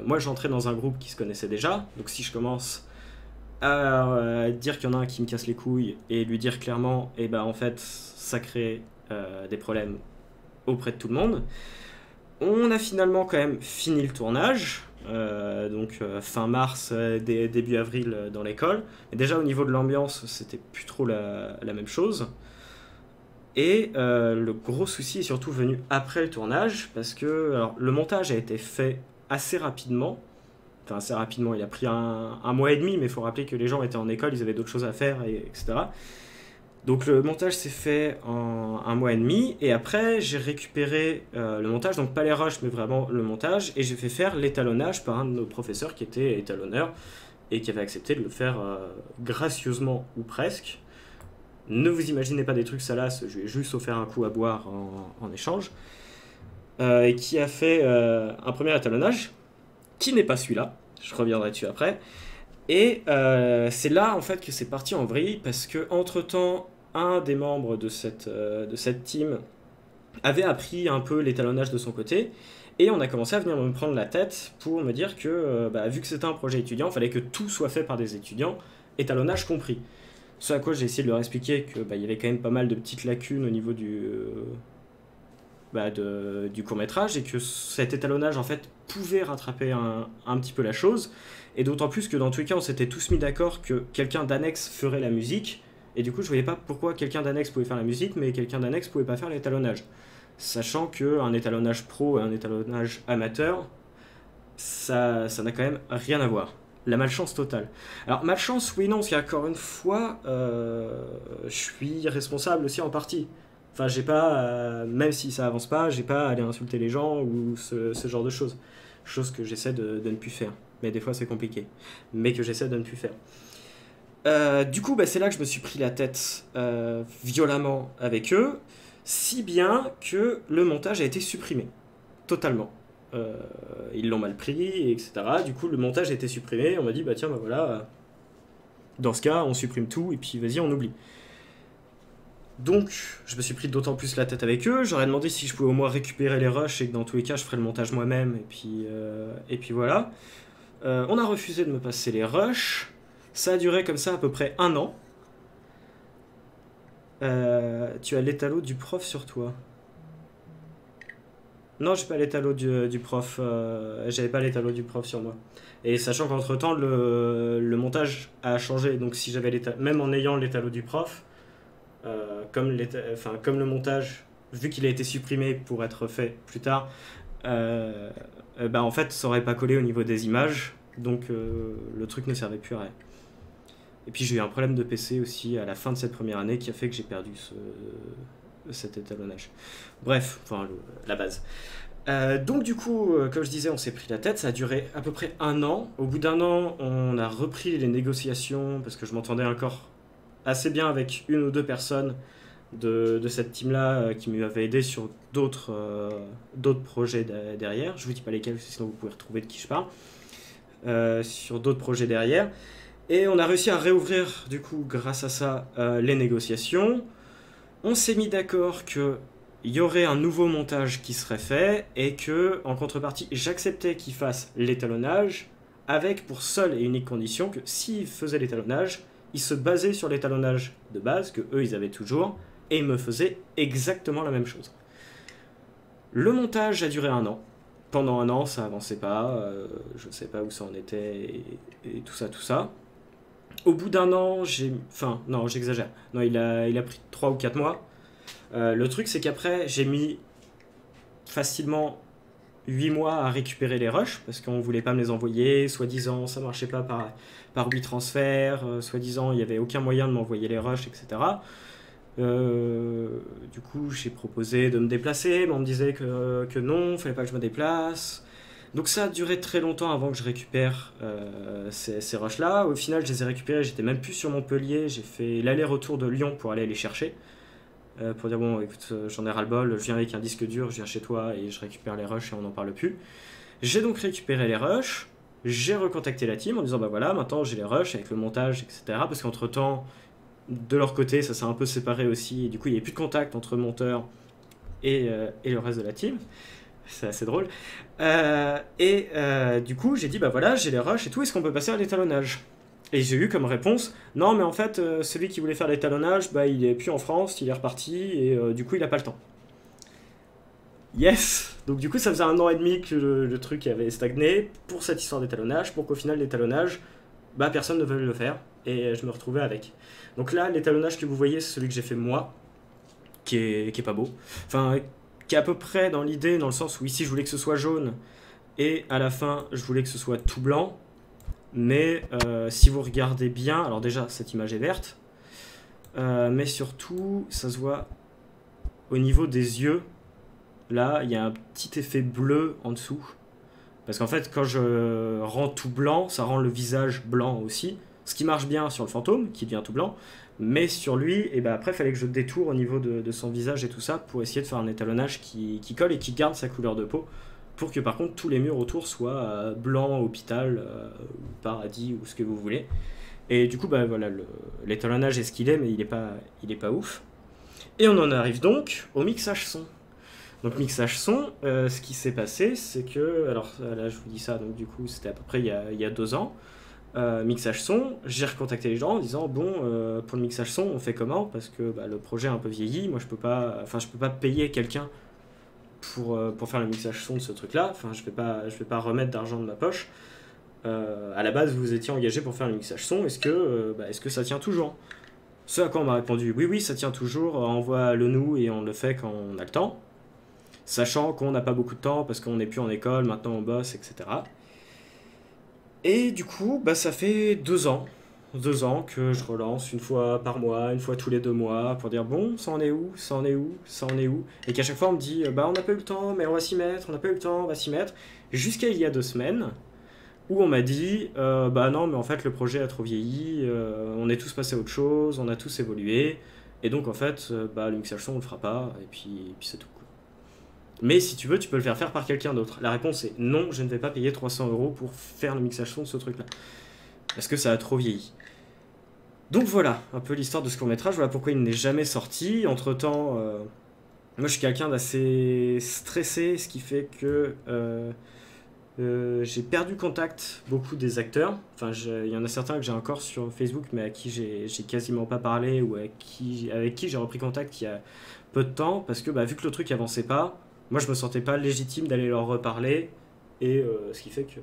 moi j'entrais dans un groupe qui se connaissait déjà, donc si je commence à dire qu'il y en a un qui me casse les couilles, et lui dire clairement, en fait, ça crée des problèmes auprès de tout le monde. On a finalement quand même fini le tournage, fin mars, début avril dans l'école. Et déjà au niveau de l'ambiance, c'était plus trop la même chose. Et le gros souci est surtout venu après le tournage, parce que alors, le montage a été fait assez rapidement. Enfin, assez rapidement, il a pris un mois et demi, mais il faut rappeler que les gens étaient en école, ils avaient d'autres choses à faire, etc. Donc le montage s'est fait en un mois et demi, et après j'ai récupéré le montage, donc pas les rushs, mais vraiment le montage, et j'ai fait faire l'étalonnage par un de nos professeurs qui était étalonneur, et qui avait accepté de le faire gracieusement, ou presque. Ne vous imaginez pas des trucs salaces, je lui ai juste offert un coup à boire en échange, et qui a fait un premier étalonnage, qui n'est pas celui-là, je reviendrai dessus après. Et c'est là en fait que c'est parti en vrille, parce que entre temps un des membres de cette team avait appris un peu l'étalonnage de son côté, et on a commencé à venir me prendre la tête pour me dire que vu que c'était un projet étudiant, il fallait que tout soit fait par des étudiants, étalonnage compris. Ce à quoi j'ai essayé de leur expliquer que il y avait quand même pas mal de petites lacunes au niveau du court-métrage, et que cet étalonnage en fait pouvait rattraper un petit peu la chose, et d'autant plus que dans tous les cas on s'était tous mis d'accord que quelqu'un d'annexe ferait la musique, et du coup je voyais pas pourquoi quelqu'un d'annexe pouvait faire la musique mais quelqu'un d'annexe pouvait pas faire l'étalonnage, sachant qu'un étalonnage pro et un étalonnage amateur ça n'a quand même rien à voir. La malchance totale. Alors malchance oui non, parce qu'encore une fois je suis responsable aussi en partie. Enfin, j'ai pas, même si ça avance pas, j'ai pas à aller insulter les gens ou ce genre de choses. Chose que j'essaie de ne plus faire. Mais des fois, c'est compliqué. Mais que j'essaie de ne plus faire. Du coup, c'est là que je me suis pris la tête violemment avec eux. Si bien que le montage a été supprimé. Totalement. Ils l'ont mal pris, etc. Du coup, le montage a été supprimé. On m'a dit, tiens, voilà. Dans ce cas, on supprime tout et puis vas-y, on oublie. Donc, je me suis pris d'autant plus la tête avec eux. J'aurais demandé si je pouvais au moins récupérer les rushs et que dans tous les cas, je ferais le montage moi-même. Et puis voilà. On a refusé de me passer les rushs. Ça a duré comme ça à peu près 1 an. Tu as l'étalo du prof sur toi? Non, j'ai pas l'étalo du prof. J'avais pas l'étalo du prof sur moi. Et sachant qu'entre temps, le montage a changé. Donc, si j'avais même en ayant l'étalo du prof. Comme le montage, vu qu'il a été supprimé pour être fait plus tard, en fait ça aurait pas collé au niveau des images, donc le truc ne servait plus à rien. Et puis j'ai eu un problème de PC aussi à la fin de cette première année qui a fait que j'ai perdu cet étalonnage. Bref, la base. Donc du coup, comme je disais, on s'est pris la tête, ça a duré à peu près 1 an. Au bout d'1 an, on a repris les négociations, parce que je m'entendais encore assez bien avec 1 ou 2 personnes de cette team-là qui m'avaient aidé sur d'autres projets derrière. Je vous dis pas lesquels, sinon vous pouvez retrouver de qui je parle. Sur d'autres projets derrière. Et on a réussi à réouvrir, du coup, grâce à ça, les négociations. On s'est mis d'accord qu'il y aurait un nouveau montage qui serait fait et que, en contrepartie, j'acceptais qu'ils fassent l'étalonnage avec pour seule et unique condition que s'ils faisaient l'étalonnage, ils se basaient sur l'étalonnage de base que eux ils avaient toujours et ils me faisaient exactement la même chose. Le montage a duré 1 an. Pendant 1 an, ça avançait pas, je ne sais pas où ça en était et tout ça. Au bout d'1 an, non, j'exagère. Non, il a pris 3 ou 4 mois. Le truc, c'est qu'après, j'ai mis facilement 8 mois à récupérer les rushs parce qu'on voulait pas me les envoyer, soi-disant ça marchait pas par WeTransfer, soi-disant il n'y avait aucun moyen de m'envoyer les rushs, etc. Du coup j'ai proposé de me déplacer, mais on me disait que non, fallait pas que je me déplace. Donc ça a duré très longtemps avant que je récupère ces rushs là. Au final je les ai récupérés, j'étais même plus sur Montpellier, j'ai fait l'aller-retour de Lyon pour aller les chercher. Pour dire bon écoute j'en ai ras-le-bol, je viens avec un disque dur, je viens chez toi et je récupère les rushs et on n'en parle plus. J'ai donc récupéré les rushs, j'ai recontacté la team en disant voilà maintenant j'ai les rushs avec le montage etc, parce qu'entre temps de leur côté ça s'est un peu séparé aussi et du coup il n'y avait plus de contact entre le monteur et le reste de la team, c'est assez drôle. Du coup j'ai dit voilà j'ai les rushs et tout, est-ce qu'on peut passer à l'étalonnage? Et j'ai eu comme réponse, non mais en fait celui qui voulait faire l'étalonnage, il est plus en France, il est reparti et du coup il a pas le temps. Yes. Donc du coup ça faisait 1 an et demi que le truc avait stagné pour cette histoire d'étalonnage, pour qu'au final l'étalonnage, personne ne veut le faire et je me retrouvais avec. Donc là l'étalonnage que vous voyez c'est celui que j'ai fait moi, qui est pas beau. Enfin, qui est à peu près dans l'idée, dans le sens où ici je voulais que ce soit jaune, et à la fin je voulais que ce soit tout blanc. Mais si vous regardez bien, alors déjà cette image est verte, mais surtout ça se voit au niveau des yeux. Là, il y a un petit effet bleu en dessous. Parce qu'en fait, quand je rends tout blanc, ça rend le visage blanc aussi. Ce qui marche bien sur le fantôme, qui devient tout blanc. Mais sur lui, et ben après, il fallait que je détourne au niveau de son visage et tout ça pour essayer de faire un étalonnage qui colle et qui garde sa couleur de peau. Pour que par contre, tous les murs autour soient blancs, hôpital, paradis ou ce que vous voulez. Et du coup, bah, voilà, l'étalonnage est ce qu'il est, mais il est pas ouf. Et on en arrive donc au mixage son. Donc mixage son, ce qui s'est passé, c'est que, alors là je vous dis ça, donc du coup c'était à peu près il y a 2 ans, mixage son, j'ai recontacté les gens en disant bon, pour le mixage son on fait comment, parce que bah, le projet est un peu vieilli, moi je peux pas payer quelqu'un pour faire le mixage son de ce truc là, enfin je vais pas remettre d'argent de ma poche. À la base vous étiez engagé pour faire le mixage son, est-ce que ça tient toujours? Ce à quoi on m'a répondu oui ça tient toujours, envoie-le nous et on le fait quand on a le temps. Sachant qu'on n'a pas beaucoup de temps parce qu'on n'est plus en école, maintenant on bosse, etc. Et du coup, bah, ça fait 2 ans. 2 ans que je relance une fois par mois, une fois tous les 2 mois, pour dire bon, ça en est où, ça en est où, ça en est où. Et qu'à chaque fois on me dit bah on n'a pas eu le temps, mais on va s'y mettre, on n'a pas eu le temps, on va s'y mettre. Jusqu'à il y a 2 semaines, où on m'a dit bah non, mais en fait le projet a trop vieilli, on est tous passés à autre chose, on a tous évolué. Et donc en fait, bah, le mixage son on le fera pas, et puis c'est tout. Mais si tu veux, tu peux le faire faire par quelqu'un d'autre. La réponse est non, je ne vais pas payer 300 € pour faire le mixage son de ce truc-là. Parce que ça a trop vieilli. Donc voilà, un peu l'histoire de ce court-métrage. Voilà pourquoi il n'est jamais sorti. Entre-temps, moi je suis quelqu'un d'assez stressé, ce qui fait que j'ai perdu contact beaucoup des acteurs. Enfin, il y en a certains que j'ai encore sur Facebook, mais à qui j'ai quasiment pas parlé, ou avec qui j'ai repris contact il y a peu de temps, parce que bah, vu que le truc avançait pas, moi je me sentais pas légitime d'aller leur reparler, et ce qui fait que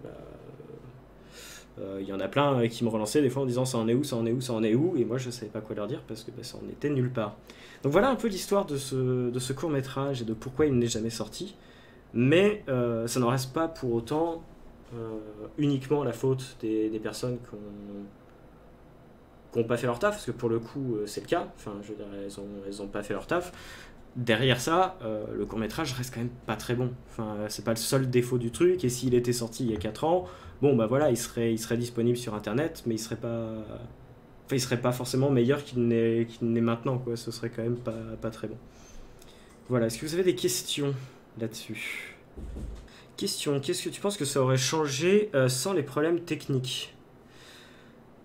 y en a plein qui me relançaient des fois en disant ça en est où, ça en est où, ça en est où, et moi je savais pas quoi leur dire parce que bah, ça en était nulle part. Donc voilà un peu l'histoire de ce court métrage et de pourquoi il n'est jamais sorti, mais ça n'en reste pas pour autant uniquement la faute des personnes qui n'ont pas fait leur taf, parce que pour le coup c'est le cas, enfin je veux dire elles ont pas fait leur taf. Derrière ça, le court-métrage reste quand même pas très bon. Enfin, c'est pas le seul défaut du truc, et s'il était sorti il y a 4 ans, bon bah voilà, il serait disponible sur internet, mais il serait pas forcément meilleur qu'il n'est maintenant, quoi. Ce serait quand même pas très bon. Voilà, est-ce que vous avez des questions là-dessus? Question, qu'est-ce que tu penses que ça aurait changé sans les problèmes techniques?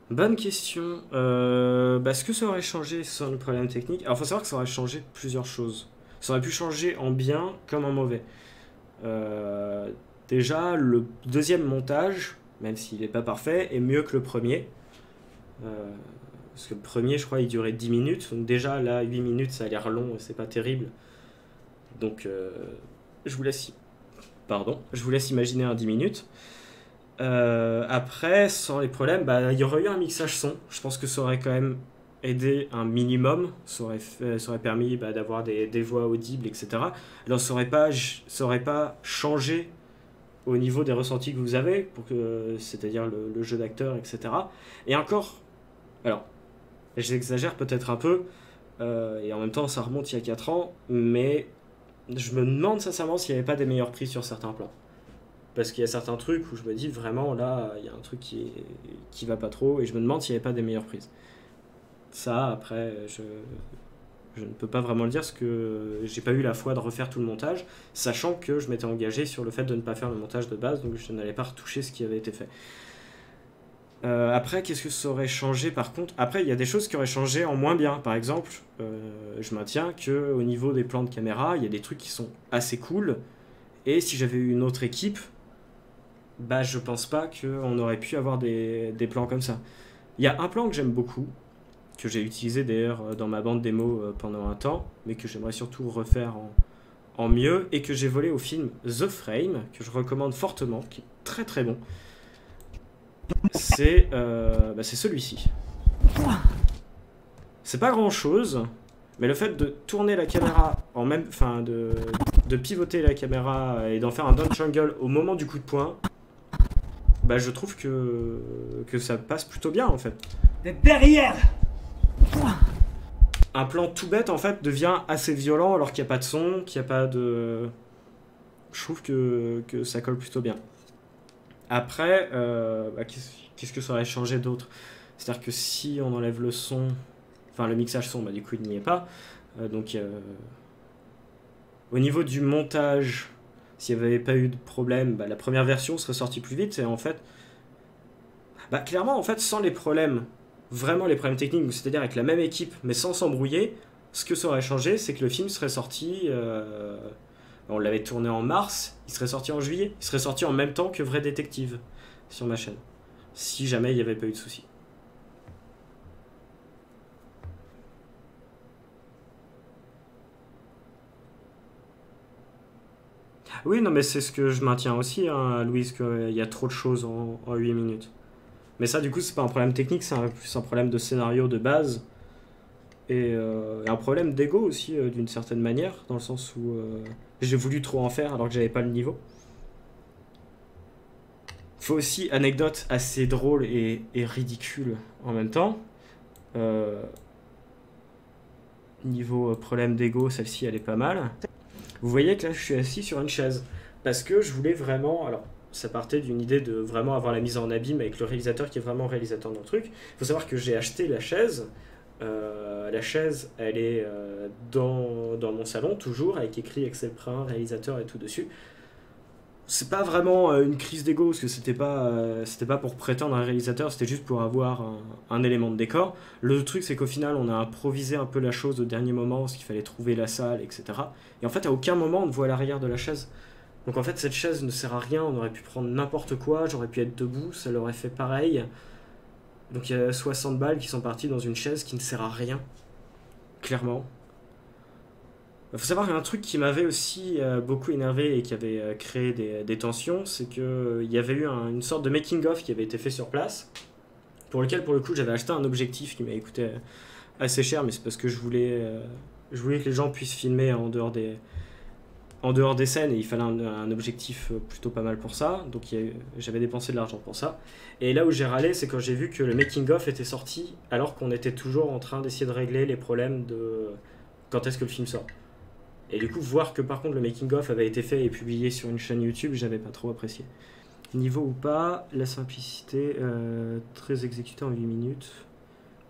Bonne question. Ce que ça aurait changé sans le problème technique? Alors, il faut savoir que ça aurait changé plusieurs choses. Ça aurait pu changer en bien comme en mauvais. Déjà, le deuxième montage, même s'il n'est pas parfait, est mieux que le premier. Parce que le premier, je crois, il durait 10 minutes. Donc déjà, là, 8 minutes, ça a l'air long et c'est pas terrible. Donc, je vous laisse imaginer un 10 minutes. Après, sans les problèmes, il y aurait eu un mixage son. Je pense que ça aurait quand même aidé un minimum. Ça aurait permis d'avoir des voix audibles, etc. Alors, ça aurait pas changé au niveau des ressentis que vous avez, c'est-à-dire le jeu d'acteur, etc. Et encore, alors, j'exagère peut-être un peu, et en même temps, ça remonte il y a 4 ans, mais je me demande sincèrement s'il n'y avait pas des meilleures prises sur certains plans. Parce qu'il y a certains trucs où je me dis vraiment là, il y a un truc qui va pas trop, et je me demande s'il n'y avait pas des meilleures prises. Ça, après, je ne peux pas vraiment le dire parce que j'ai pas eu la foi de refaire tout le montage, sachant que je m'étais engagé sur le fait de ne pas faire le montage de base, donc je n'allais pas retoucher ce qui avait été fait. Après, qu'est-ce que ça aurait changé par contre? Après, il y a des choses qui auraient changé en moins bien. Par exemple, je maintiens qu'au niveau des plans de caméra, il y a des trucs qui sont assez cool, et si j'avais eu une autre équipe, je pense pas qu'on aurait pu avoir des plans comme ça. Il y a un plan que j'aime beaucoup, que j'ai utilisé d'ailleurs dans ma bande démo pendant un temps, mais que j'aimerais surtout refaire en mieux, et que j'ai volé au film The Frame, que je recommande fortement, qui est très très bon. C'est celui-ci. C'est pas grand chose, Mais le fait de tourner la caméra en même, enfin de pivoter la caméra et d'en faire un down triangle au moment du coup de poing, bah je trouve que ça passe plutôt bien en fait. De derrière! Un plan tout bête en fait devient assez violent alors qu'il n'y a pas de son, qu'il n'y a pas de... Je trouve que ça colle plutôt bien. Après, bah, qu'est-ce que ça aurait changé d'autre? C'est-à-dire que si on enlève le son, enfin le mixage son, bah du coup il n'y est pas. Donc au niveau du montage, s'il n'y avait pas eu de problème, bah, la première version serait sortie plus vite. Et en fait, bah, clairement en fait sans les problèmes, vraiment les problèmes techniques, c'est-à-dire avec la même équipe mais sans s'embrouiller, ce que ça aurait changé, c'est que le film serait sorti... on l'avait tourné en mars, il serait sorti en juillet. Il serait sorti en même temps que Vrai Détective sur ma chaîne. Si jamais il n'y avait pas eu de soucis. Oui, non, mais c'est ce que je maintiens aussi, hein, Louise, qu'il y a trop de choses en 8 minutes. Mais ça, du coup, c'est pas un problème technique, c'est plus un problème de scénario de base. Et un problème d'ego aussi, d'une certaine manière, dans le sens où j'ai voulu trop en faire alors que j'avais pas le niveau. Faut aussi, anecdote assez drôle et ridicule en même temps. Niveau problème d'ego, celle-ci elle est pas mal. Vous voyez que là je suis assis sur une chaise. Parce que je voulais vraiment... Alors, ça partait d'une idée de vraiment avoir la mise en abîme avec le réalisateur qui est vraiment réalisateur dans le truc. Il faut savoir que j'ai acheté la chaise. La chaise, elle est dans mon salon, toujours, avec écrit Axel Prin, réalisateur et tout dessus. C'est pas vraiment une crise d'ego, parce que c'était pas pour prétendre un réalisateur, c'était juste pour avoir un élément de décor. Le truc, c'est qu'au final, on a improvisé un peu la chose au dernier moment, parce qu'il fallait trouver la salle, etc. Et en fait, à aucun moment, on ne voit l'arrière de la chaise. Donc en fait, cette chaise ne sert à rien, on aurait pu prendre n'importe quoi, j'aurais pu être debout, ça l'aurait fait pareil. Donc il y a 60 balles qui sont parties dans une chaise qui ne sert à rien, clairement. Il faut savoir qu'il y a un truc qui m'avait aussi beaucoup énervé et qui avait créé des tensions, c'est qu'il y avait eu une sorte de making-of qui avait été fait sur place, pour lequel, pour le coup, j'avais acheté un objectif qui m'avait coûté assez cher, mais c'est parce que je voulais que les gens puissent filmer en dehors des scènes, et il fallait un objectif plutôt pas mal pour ça, donc j'avais dépensé de l'argent pour ça. Et là où j'ai râlé, c'est quand j'ai vu que le making-of était sorti, alors qu'on était toujours en train d'essayer de régler les problèmes de quand est-ce que le film sort. Et du coup, voir que par contre le making-of avait été fait et publié sur une chaîne YouTube, j'avais pas trop apprécié. Niveau ou pas, la simplicité, très exécutée en 8 minutes.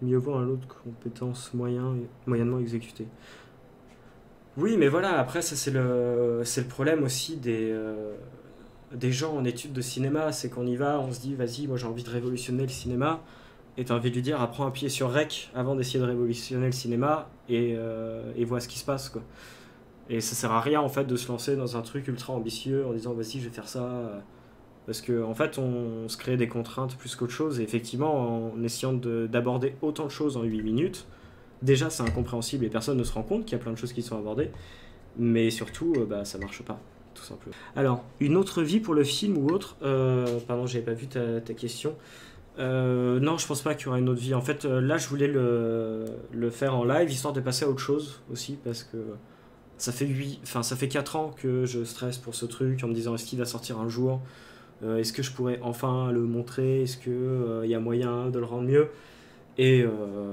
Mieux vaut un lot de compétences moyennement exécutées. Oui, mais voilà, après, ça c'est le problème aussi des gens en études de cinéma. C'est qu'on y va, on se dit, vas-y, moi j'ai envie de révolutionner le cinéma. Et t'as envie de lui dire, apprends à appuyer sur REC avant d'essayer de révolutionner le cinéma et vois ce qui se passe, quoi. Et ça sert à rien en fait de se lancer dans un truc ultra ambitieux en disant vas-y je vais faire ça, parce que en fait on se crée des contraintes plus qu'autre chose, et effectivement en essayant d'aborder autant de choses en 8 minutes, déjà c'est incompréhensible et personne ne se rend compte qu'il y a plein de choses qui sont abordées, mais surtout bah, ça marche pas tout simplement. Alors une autre vie pour le film ou autre, pardon j'avais pas vu ta question. Non, je pense pas qu'il y aura une autre vie. En fait, là, je voulais le faire en live, histoire de passer à autre chose aussi, parce que ça fait 4 ans que je stresse pour ce truc, en me disant est-ce qu'il va sortir un jour, est-ce que je pourrais enfin le montrer, est-ce qu'il y a moyen de le rendre mieux, et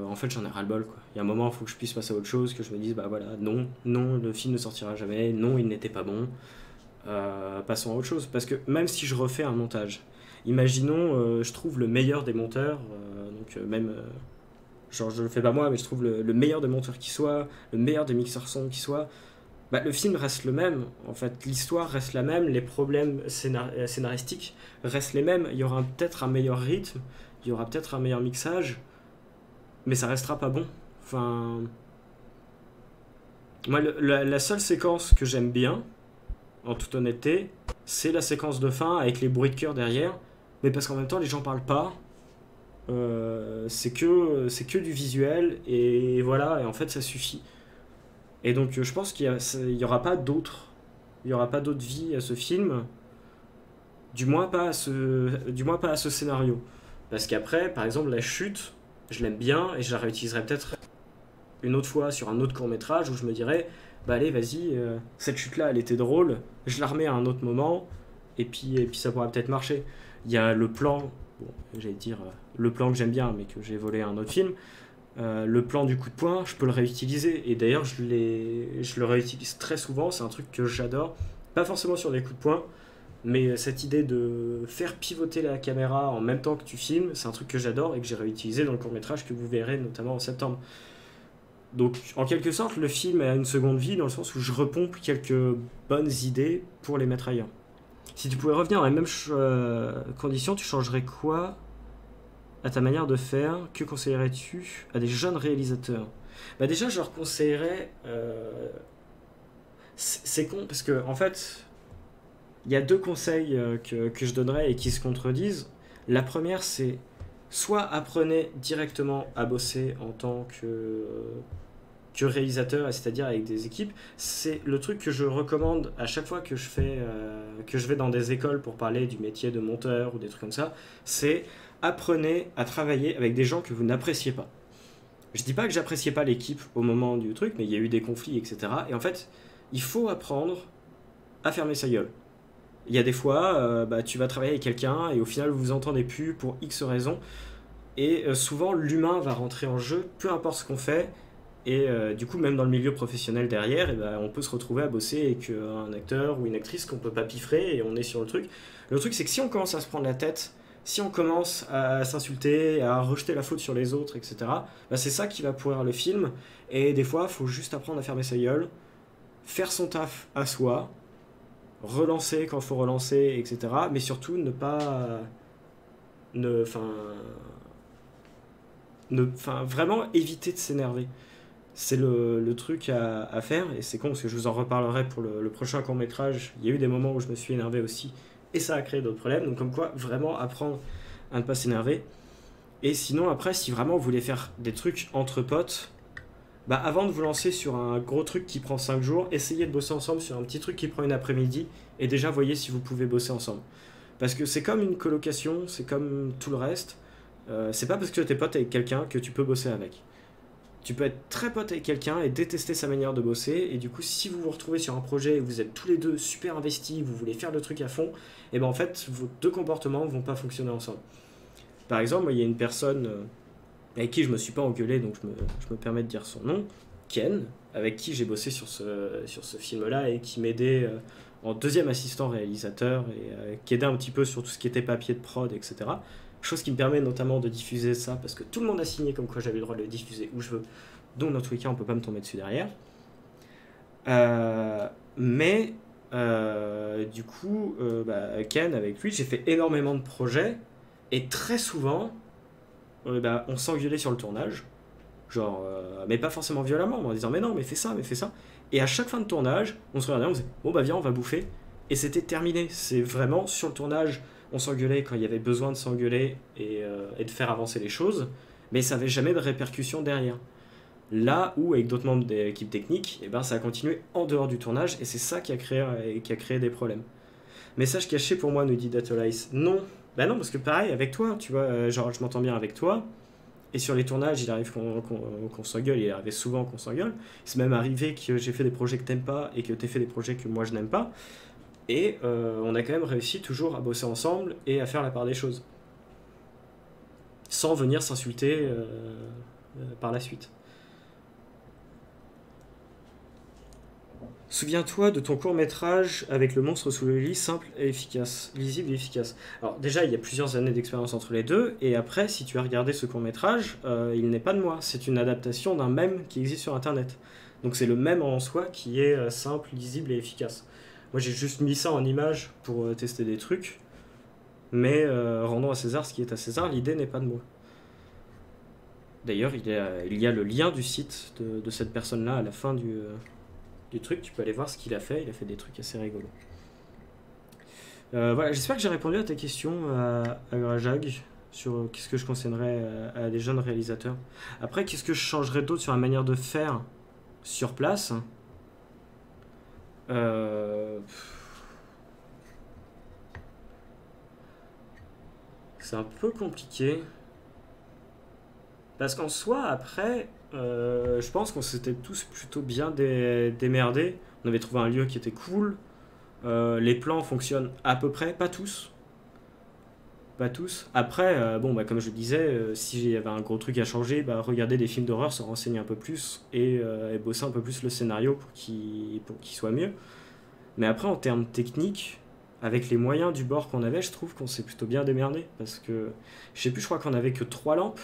en fait j'en ai ras-le-bol, quoi. Il y a un moment, il faut que je puisse passer à autre chose, que je me dise bah voilà, non, le film ne sortira jamais, non, il n'était pas bon, passons à autre chose, parce que même si je refais un montage, imaginons je trouve le meilleur des monteurs, genre je le fais pas moi, mais je trouve le meilleur des monteurs qui soit, le meilleur des mixeurs son qui soit, bah, le film reste le même, en fait, l'histoire reste la même, les problèmes scénaristiques restent les mêmes, il y aura peut-être un meilleur rythme, il y aura peut-être un meilleur mixage, mais ça restera pas bon. Enfin, moi, la seule séquence que j'aime bien, en toute honnêteté, c'est la séquence de fin avec les bruits de cœur derrière, mais parce qu'en même temps les gens parlent pas, c'est que du visuel, et voilà, et en fait ça suffit. Et donc je pense qu'il y aura pas d'autre vie à ce film, du moins pas à ce scénario, parce qu'après par exemple la chute je l'aime bien et je la réutiliserai peut-être. une autre fois sur un autre court-métrage où je me dirais, bah allez, vas-y, cette chute-là, elle était drôle, je la remets à un autre moment, et puis ça pourrait peut-être marcher. Il y a le plan, bon, j'allais dire le plan que j'aime bien, mais que j'ai volé à un autre film, le plan du coup de poing, je peux le réutiliser, et d'ailleurs je le réutilise très souvent, c'est un truc que j'adore, pas forcément sur des coups de poing, mais cette idée de faire pivoter la caméra en même temps que tu filmes, c'est un truc que j'adore et que j'ai réutilisé dans le court-métrage que vous verrez notamment en septembre. Donc, en quelque sorte, le film a une seconde vie dans le sens où je repompe quelques bonnes idées pour les mettre ailleurs. Si tu pouvais revenir dans les mêmes conditions, tu changerais quoi à ta manière de faire? Que conseillerais-tu à des jeunes réalisateurs? Bah déjà, je leur conseillerais... c'est con, parce que, en fait, il y a deux conseils que je donnerais et qui se contredisent. La première, c'est soit apprenez directement à bosser en tant que réalisateur, c'est-à-dire avec des équipes. C'est le truc que je recommande à chaque fois que je vais dans des écoles pour parler du métier de monteur ou des trucs comme ça. C'est apprenez à travailler avec des gens que vous n'appréciez pas. Je dis pas que j'appréciais pas l'équipe au moment du truc, mais il y a eu des conflits, etc. Et en fait, il faut apprendre à fermer sa gueule. Il y a des fois, tu vas travailler avec quelqu'un et au final vous vous entendez plus pour X raisons. Et souvent l'humain va rentrer en jeu, peu importe ce qu'on fait. Et du coup, même dans le milieu professionnel derrière, on peut se retrouver à bosser avec un acteur ou une actrice qu'on peut pas piffrer et on est sur le truc. Le truc, c'est que si on commence à se prendre la tête, si on commence à s'insulter, à rejeter la faute sur les autres, etc., c'est ça qui va pourrir le film. Et des fois, il faut juste apprendre à fermer sa gueule, faire son taf à soi, relancer quand il faut relancer, etc. Mais surtout ne pas... vraiment éviter de s'énerver. C'est le truc à faire, et c'est con parce que je vous en reparlerai pour le prochain court-métrage. Il y a eu des moments où je me suis énervé aussi, et ça a créé d'autres problèmes. Donc comme quoi, vraiment apprendre à ne pas s'énerver. Et sinon après, si vraiment vous voulez faire des trucs entre potes, avant de vous lancer sur un gros truc qui prend 5 jours, essayez de bosser ensemble sur un petit truc qui prend une après-midi, et déjà voyez si vous pouvez bosser ensemble. Parce que c'est comme une colocation, c'est comme tout le reste. C'est pas parce que t'es pote avec quelqu'un que tu peux bosser avec. Tu peux être très pote avec quelqu'un et détester sa manière de bosser, et du coup si vous vous retrouvez sur un projet et vous êtes tous les deux super investis, vous voulez faire le truc à fond, et en fait vos deux comportements vont pas fonctionner ensemble. Par exemple, il y a une personne avec qui je me suis pas engueulé, donc je me permets de dire son nom, Ken, avec qui j'ai bossé sur ce film-là et qui m'aidait en deuxième assistant réalisateur et qui aidait un petit peu sur tout ce qui était papier de prod, etc. Chose qui me permet notamment de diffuser ça, parce que tout le monde a signé comme quoi j'avais le droit de le diffuser où je veux, donc dans tous les cas on peut pas me tomber dessus derrière. Du coup, Ken, avec lui, j'ai fait énormément de projets, et très souvent, on s'engueulait sur le tournage, genre, mais pas forcément violemment, en disant mais non, mais fais ça, et à chaque fin de tournage, on se regardait, on disait bon viens, on va bouffer, et c'était terminé. C'est vraiment sur le tournage, on s'engueulait quand il y avait besoin de s'engueuler et de faire avancer les choses, mais ça n'avait jamais de répercussions derrière. Là où, avec d'autres membres de l'équipe technique, ça a continué en dehors du tournage, et c'est ça qui a créé des problèmes. Message caché pour moi, nous dit Datolice. Non, non, parce que pareil, avec toi, tu vois, genre je m'entends bien avec toi, et sur les tournages, il arrive qu'on s'engueule, il arrive souvent qu'on s'engueule. C'est même arrivé que j'ai fait des projets que t'aimes pas, et que t'aies fait des projets que moi je n'aime pas. Et on a quand même réussi toujours à bosser ensemble et à faire la part des choses. Sans venir s'insulter par la suite. Souviens-toi de ton court-métrage avec le monstre sous le lit, simple et efficace, lisible et efficace. Alors déjà, il y a plusieurs années d'expérience entre les deux, et après, si tu as regardé ce court-métrage, il n'est pas de moi. C'est une adaptation d'un mème qui existe sur Internet. Donc c'est le mème en soi qui est simple, lisible et efficace. Moi j'ai juste mis ça en image pour tester des trucs, mais rendons à César ce qui est à César, l'idée n'est pas de moi. D'ailleurs il y a le lien du site de cette personne-là à la fin du truc, tu peux aller voir ce qu'il a fait, il a fait des trucs assez rigolos. Voilà, j'espère que j'ai répondu à ta question à Grajag sur qu'est-ce que je conseillerais à des jeunes réalisateurs. Après, qu'est-ce que je changerais d'autre sur la manière de faire sur place ? C'est un peu compliqué parce qu'en soi après Je pense qu'on s'était tous plutôt bien démerdés. On avait trouvé un lieu qui était cool. Les plans fonctionnent à peu près, pas tous. Pas tous. Après, bon, bah, comme je le disais, s'il y avait un gros truc à changer, bah, regarder des films d'horreur, se renseigner un peu plus et bosser un peu plus le scénario pour qu'il soit mieux. Mais après, en termes techniques, avec les moyens du bord qu'on avait, je trouve qu'on s'est plutôt bien démerdé. Parce que, je sais plus, je crois qu'on avait que 3 lampes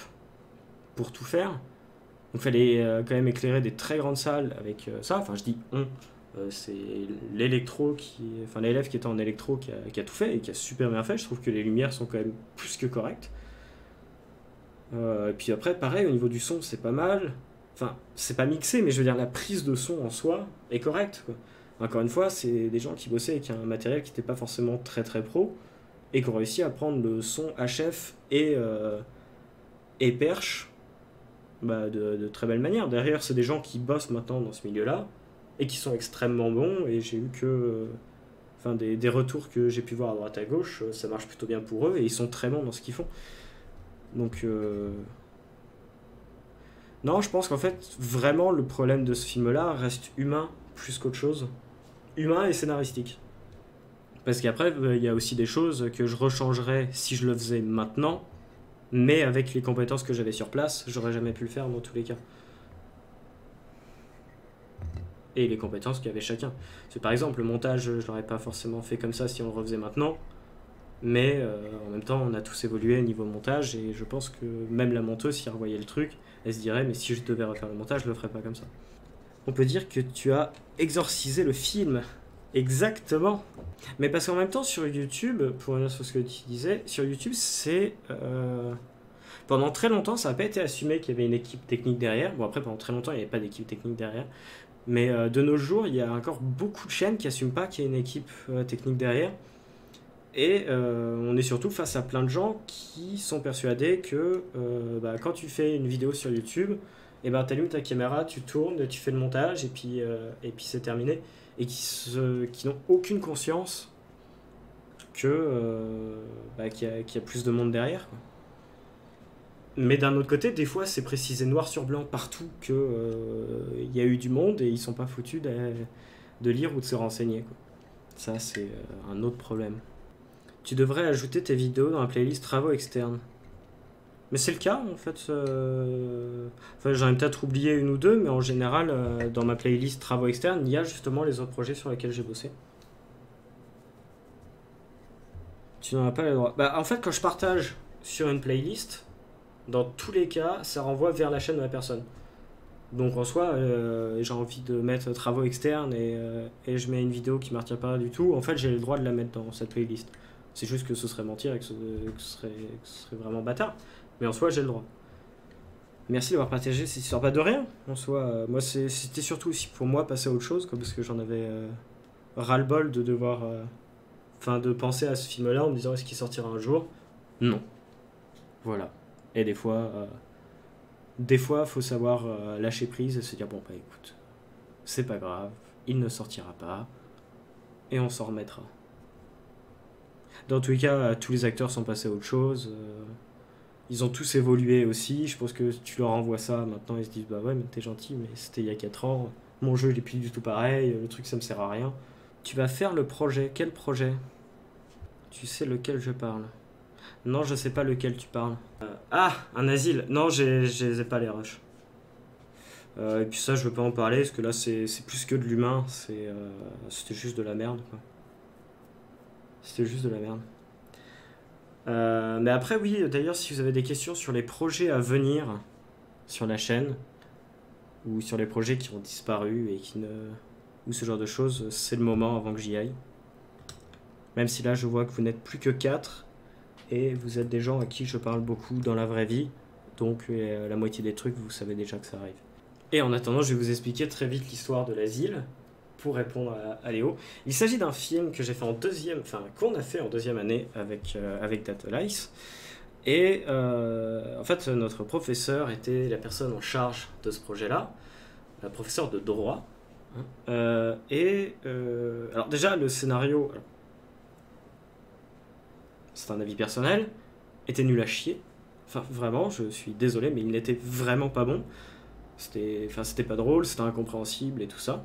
pour tout faire. Donc, il fallait quand même éclairer des très grandes salles avec ça. Enfin, je dis on. C'est l'élève qui était en électro qui a tout fait et qui a super bien fait. Je trouve que les lumières sont quand même plus que correctes. Et puis après, pareil, au niveau du son, c'est pas mal. Enfin, c'est pas mixé, mais je veux dire, la prise de son en soi est correcte, quoi. Encore une fois, c'est des gens qui bossaient avec un matériel qui n'était pas forcément très très pro et qui ont réussi à prendre le son HF et perche de très belle manière. Derrière, c'est des gens qui bossent maintenant dans ce milieu-là et qui sont extrêmement bons, et j'ai eu que des retours que j'ai pu voir à droite à gauche, ça marche plutôt bien pour eux et ils sont très bons dans ce qu'ils font. Donc non, je pense qu'en fait vraiment le problème de ce film là reste humain plus qu'autre chose, humain et scénaristique, parce qu'après il y a aussi des choses que je rechangerais si je le faisais maintenant, mais avec les compétences que j'avais sur place j'aurais jamais pu le faire dans tous les cas, et les compétences qu'avait chacun. C'est par exemple le montage, je l'aurais pas forcément fait comme ça si on le refaisait maintenant, mais en même temps on a tous évolué au niveau montage, et je pense que même la monteuse, si elle revoyait le truc, elle se dirait mais si je devais refaire le montage, je le ferais pas comme ça. On peut dire que tu as exorcisé le film. Exactement. Mais parce qu'en même temps sur YouTube, pour revenir sur ce que tu disais, sur YouTube c'est... pendant très longtemps ça n'a pas été assumé qu'il y avait une équipe technique derrière. Bon après pendant très longtemps il n'y avait pas d'équipe technique derrière. Mais de nos jours, il y a encore beaucoup de chaînes qui n'assument pas qu'il y a une équipe technique derrière. Et on est surtout face à plein de gens qui sont persuadés que quand tu fais une vidéo sur YouTube, tu allumes ta caméra, tu tournes, tu fais le montage et puis c'est terminé. Et qui n'ont aucune conscience qu'il y a plus de monde derrière, quoi. Mais d'un autre côté, des fois, c'est précisé noir sur blanc partout qu'il y a eu du monde et ils sont pas foutus de lire ou de se renseigner, quoi. Ça, c'est un autre problème. Tu devrais ajouter tes vidéos dans la playlist travaux externes. Mais c'est le cas, en fait. Enfin, j'en ai peut-être oublié une ou deux, mais en général, dans ma playlist travaux externes, il y a justement les autres projets sur lesquels j'ai bossé. Tu n'en as pas le droit. Bah, en fait, quand je partage sur une playlist, dans tous les cas, ça renvoie vers la chaîne de la personne. Donc en soi, j'ai envie de mettre travaux externes et je mets une vidéo qui ne m'appartient pas du tout. En fait, j'ai le droit de la mettre dans cette playlist. C'est juste que ce serait mentir et que ce serait vraiment bâtard. Mais en soi, j'ai le droit. Merci d'avoir partagé cette histoire. Pas de rien. En soi, moi, c'était surtout aussi pour moi passer à autre chose, quoi, parce que j'en avais ras-le-bol de devoir... de penser à ce film-là en me disant est-ce qu'il sortira un jour. Non. Voilà. Et des fois, faut savoir lâcher prise et se dire bon bah écoute, c'est pas grave, il ne sortira pas, et on s'en remettra. Dans tous les cas, tous les acteurs sont passés à autre chose. Ils ont tous évolué aussi. Je pense que tu leur envoies ça maintenant, ils se disent bah ouais mais t'es gentil, mais c'était il y a 4 ans, mon jeu il est plus du tout pareil, le truc ça me sert à rien. Tu vas faire le projet, quel projet? Tu sais lequel je parle? Non, je sais pas lequel tu parles. Un asile. Non, j'ai pas les rushs. Et puis ça, je veux pas en parler, parce que là, c'est plus que de l'humain. C'était juste de la merde, quoi. C'était juste de la merde. Mais après, oui, d'ailleurs, si vous avez des questions sur les projets à venir sur la chaîne, ou sur les projets qui ont disparu et ou ce genre de choses, c'est le moment avant que j'y aille. Même si là, je vois que vous n'êtes plus que 4. Et vous êtes des gens à qui je parle beaucoup dans la vraie vie, donc la moitié des trucs, vous savez déjà que ça arrive. Et en attendant, je vais vous expliquer très vite l'histoire de l'asile, pour répondre à Léo. Il s'agit d'un film que j'ai fait qu'on a fait en deuxième année avec Datalice. Et en fait, notre professeur était la personne en charge de ce projet-là, un professeur de droit. Alors déjà, le scénario... c'est un avis personnel, était nul à chier. Enfin, vraiment, je suis désolé, mais il n'était vraiment pas bon. C'était pas drôle, c'était incompréhensible et tout ça.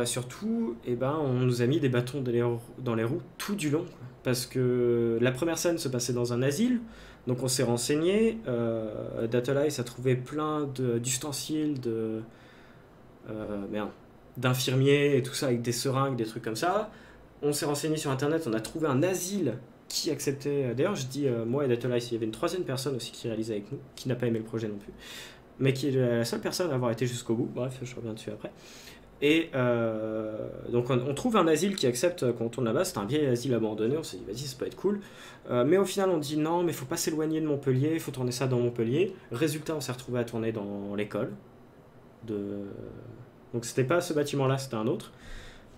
Surtout, on nous a mis des bâtons dans les roues tout du long, quoi. Parce que la première scène se passait dans un asile, donc on s'est renseigné. Datalize a trouvé plein d'ustensiles, d'infirmiers et tout ça, avec des seringues, des trucs comme ça. On s'est renseigné sur internet, on a trouvé un asile qui acceptait. D'ailleurs, je dis moi et Datalize, il y avait une troisième personne aussi qui réalisait avec nous, qui n'a pas aimé le projet non plus, mais qui est la seule personne à avoir été jusqu'au bout. Bref, je reviens dessus après. Et donc on trouve un asile qui accepte qu'on tourne là-bas. C'est un vieil asile abandonné, on s'est dit vas-y, ça peut être cool. Mais au final on dit non, mais faut pas s'éloigner de Montpellier, il faut tourner ça dans Montpellier. Résultat, on s'est retrouvé à tourner dans l'école. Donc c'était pas ce bâtiment-là, c'était un autre.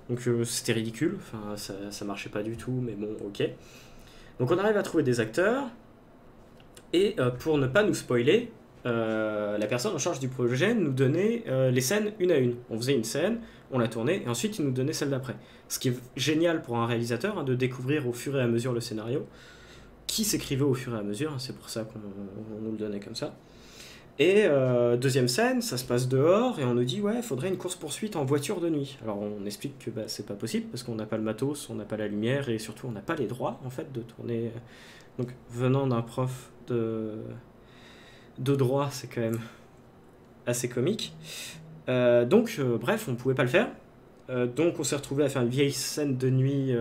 Donc c'était ridicule, enfin, ça marchait pas du tout, mais bon, ok. Donc on arrive à trouver des acteurs. Et pour ne pas nous spoiler, la personne en charge du projet nous donnait les scènes une à une. On faisait une scène, on la tournait, et ensuite il nous donnait celle d'après. Ce qui est génial pour un réalisateur, hein, de découvrir au fur et à mesure le scénario, qui s'écrivait au fur et à mesure, hein, c'est pour ça qu'on nous le donnait comme ça. Et deuxième scène, ça se passe dehors, et on nous dit ouais, il faudrait une course-poursuite en voiture de nuit. Alors on explique que c'est pas possible, parce qu'on n'a pas le matos, on n'a pas la lumière, et surtout on n'a pas les droits en fait de tourner. Donc venant d'un prof de droit, c'est quand même assez comique. Bref, on pouvait pas le faire. Donc on s'est retrouvé à faire une vieille scène de nuit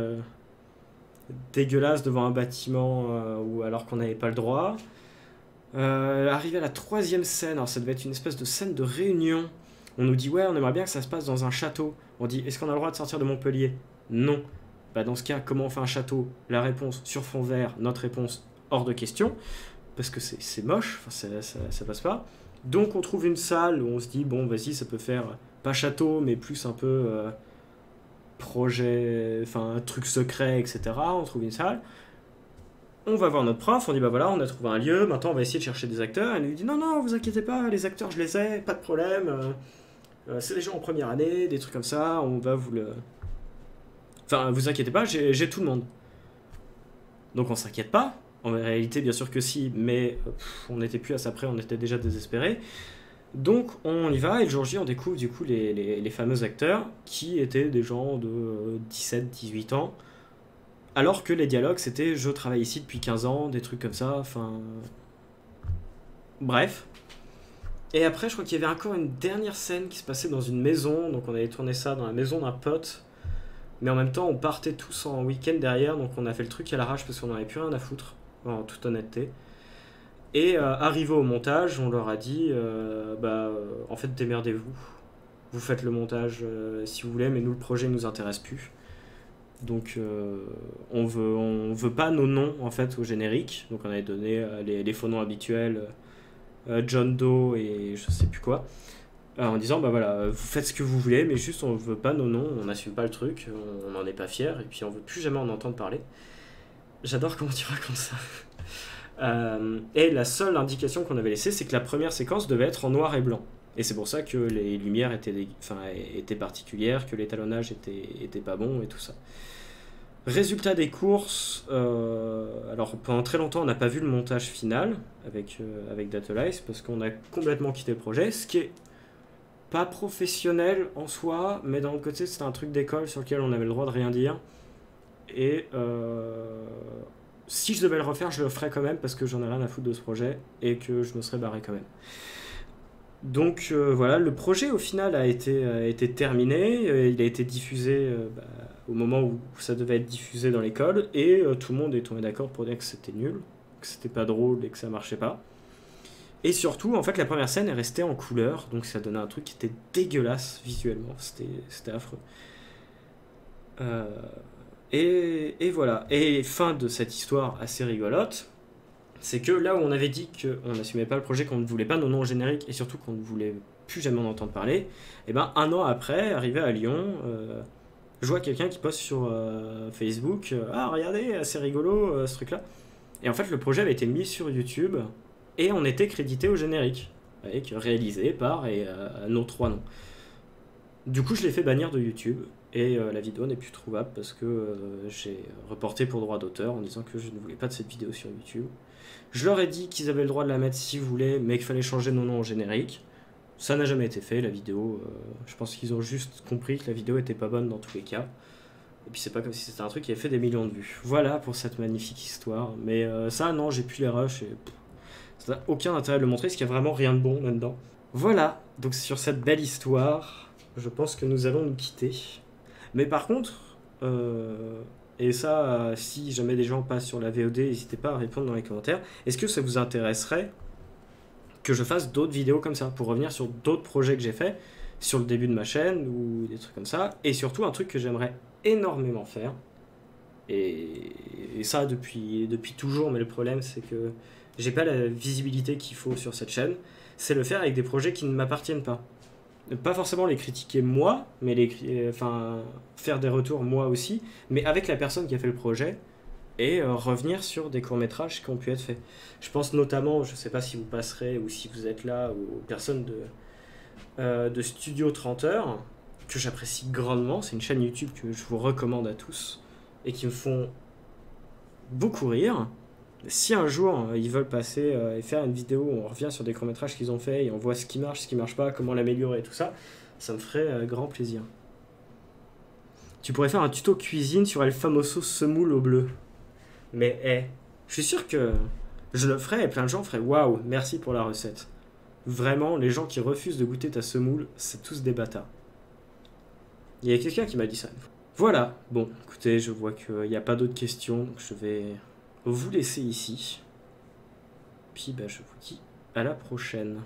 dégueulasse devant un bâtiment alors qu'on n'avait pas le droit. Arrivé à la troisième scène, alors ça devait être une espèce de scène de réunion. On nous dit ouais, on aimerait bien que ça se passe dans un château. On dit est-ce qu'on a le droit de sortir de Montpellier? Non. Bah dans ce cas, comment on fait un château? La réponse sur fond vert, notre réponse hors de question. Parce que c'est moche, ça passe pas. Donc on trouve une salle où on se dit bon vas-y, ça peut faire pas château mais plus un peu projet, enfin un truc secret, etc. On trouve une salle, on va voir notre prof, on dit bah voilà, on a trouvé un lieu, maintenant on va essayer de chercher des acteurs. Elle lui dit non, vous inquiétez pas, les acteurs je les ai, pas de problème, c'est des gens en première année, des trucs comme ça, on va vous le... Enfin vous inquiétez pas, j'ai tout le monde. Donc on s'inquiète pas. En réalité, bien sûr que si, mais on n'était plus à ça près, on était déjà désespérés. Donc on y va, et le jour J, on découvre du coup les fameux acteurs, qui étaient des gens de 17-18 ans, alors que les dialogues, c'était « je travaille ici depuis 15 ans », des trucs comme ça, enfin... Bref. Et après, je crois qu'il y avait encore une dernière scène qui se passait dans une maison, donc on avait tourné ça dans la maison d'un pote, mais en même temps, on partait tous en week-end derrière, donc on a fait le truc à l'arrache parce qu'on n'avait plus rien à foutre. En toute honnêteté. Et arrivé au montage, on leur a dit en fait démerdez-vous, vous faites le montage si vous voulez, mais nous le projet nous intéresse plus, donc on veut pas nos noms en fait au générique. Donc on avait donné les faux noms habituels, John Doe et je sais plus quoi, en disant bah voilà, vous faites ce que vous voulez, mais juste on veut pas nos noms, on n'assume pas le truc, on n'en est pas fier, et puis on veut plus jamais en entendre parler. J'adore comment tu racontes ça. Et la seule indication qu'on avait laissée, c'est que la première séquence devait être en noir et blanc. Et c'est pour ça que les lumières étaient particulières, que l'étalonnage était pas bon et tout ça. Résultat des courses, alors pendant très longtemps on n'a pas vu le montage final avec Datalize, parce qu'on a complètement quitté le projet, ce qui est pas professionnel en soi, mais d'un autre côté c'était un truc d'école sur lequel on avait le droit de rien dire. Et si je devais le refaire, je le ferais quand même, parce que j'en ai rien à foutre de ce projet et que je me serais barré quand même. Donc voilà, le projet au final a été terminé, il a été diffusé au moment où ça devait être diffusé dans l'école, et tout le monde est tombé d'accord pour dire que c'était nul, que c'était pas drôle et que ça marchait pas. Et surtout, en fait, la première scène est restée en couleur, donc ça donnait un truc qui était dégueulasse visuellement, c'était affreux. Et voilà. Et fin de cette histoire assez rigolote, c'est que là où on avait dit qu'on n'assumait pas le projet, qu'on ne voulait pas nos noms génériques, et surtout qu'on ne voulait plus jamais en entendre parler, et ben un an après, arrivé à Lyon, je vois quelqu'un qui poste sur Facebook « Ah, regardez, assez rigolo ce truc-là ». Et en fait, le projet avait été mis sur YouTube, et on était crédité au générique, avec réalisé par nos 3 noms. Du coup, je l'ai fait bannir de YouTube. Et la vidéo n'est plus trouvable parce que j'ai reporté pour droit d'auteur en disant que je ne voulais pas de cette vidéo sur YouTube. Je leur ai dit qu'ils avaient le droit de la mettre s'ils voulaient, mais qu'il fallait changer nos noms au générique. Ça n'a jamais été fait, la vidéo. Je pense qu'ils ont juste compris que la vidéo était pas bonne dans tous les cas. Et puis c'est pas comme si c'était un truc qui avait fait des millions de vues. Voilà pour cette magnifique histoire. Mais ça, non, j'ai plus les rushs. Et ça n'a aucun intérêt de le montrer, parce qu'il n'y a vraiment rien de bon là-dedans. Voilà, donc sur cette belle histoire, je pense que nous allons nous quitter. Mais par contre, et ça, si jamais des gens passent sur la VOD, n'hésitez pas à répondre dans les commentaires. Est-ce que ça vous intéresserait que je fasse d'autres vidéos comme ça, pour revenir sur d'autres projets que j'ai faits, sur le début de ma chaîne, ou des trucs comme ça, et surtout un truc que j'aimerais énormément faire, et ça depuis toujours, mais le problème c'est que j'ai pas la visibilité qu'il faut sur cette chaîne, c'est le faire avec des projets qui ne m'appartiennent pas. Pas forcément les critiquer moi, mais faire des retours moi aussi, mais avec la personne qui a fait le projet, et revenir sur des courts-métrages qui ont pu être faits. Je pense notamment, je sais pas si vous passerez ou si vous êtes là, aux personnes de Studio 30 heures, que j'apprécie grandement. C'est une chaîne YouTube que je vous recommande à tous, et qui me font beaucoup rire. Si un jour ils veulent passer et faire une vidéo où on revient sur des courts-métrages qu'ils ont fait, et on voit ce qui marche pas, comment l'améliorer et tout ça, ça me ferait grand plaisir. Tu pourrais faire un tuto cuisine sur El Famoso semoule au bleu. Mais je suis sûr que je le ferais et plein de gens feraient waouh, merci pour la recette. Vraiment, les gens qui refusent de goûter ta semoule, c'est tous des bâtards. Il y a quelqu'un qui m'a dit ça une fois. Voilà, bon, écoutez, je vois qu'il n'y a pas d'autres questions, donc je vais vous laisser ici. Puis je vous dis à la prochaine.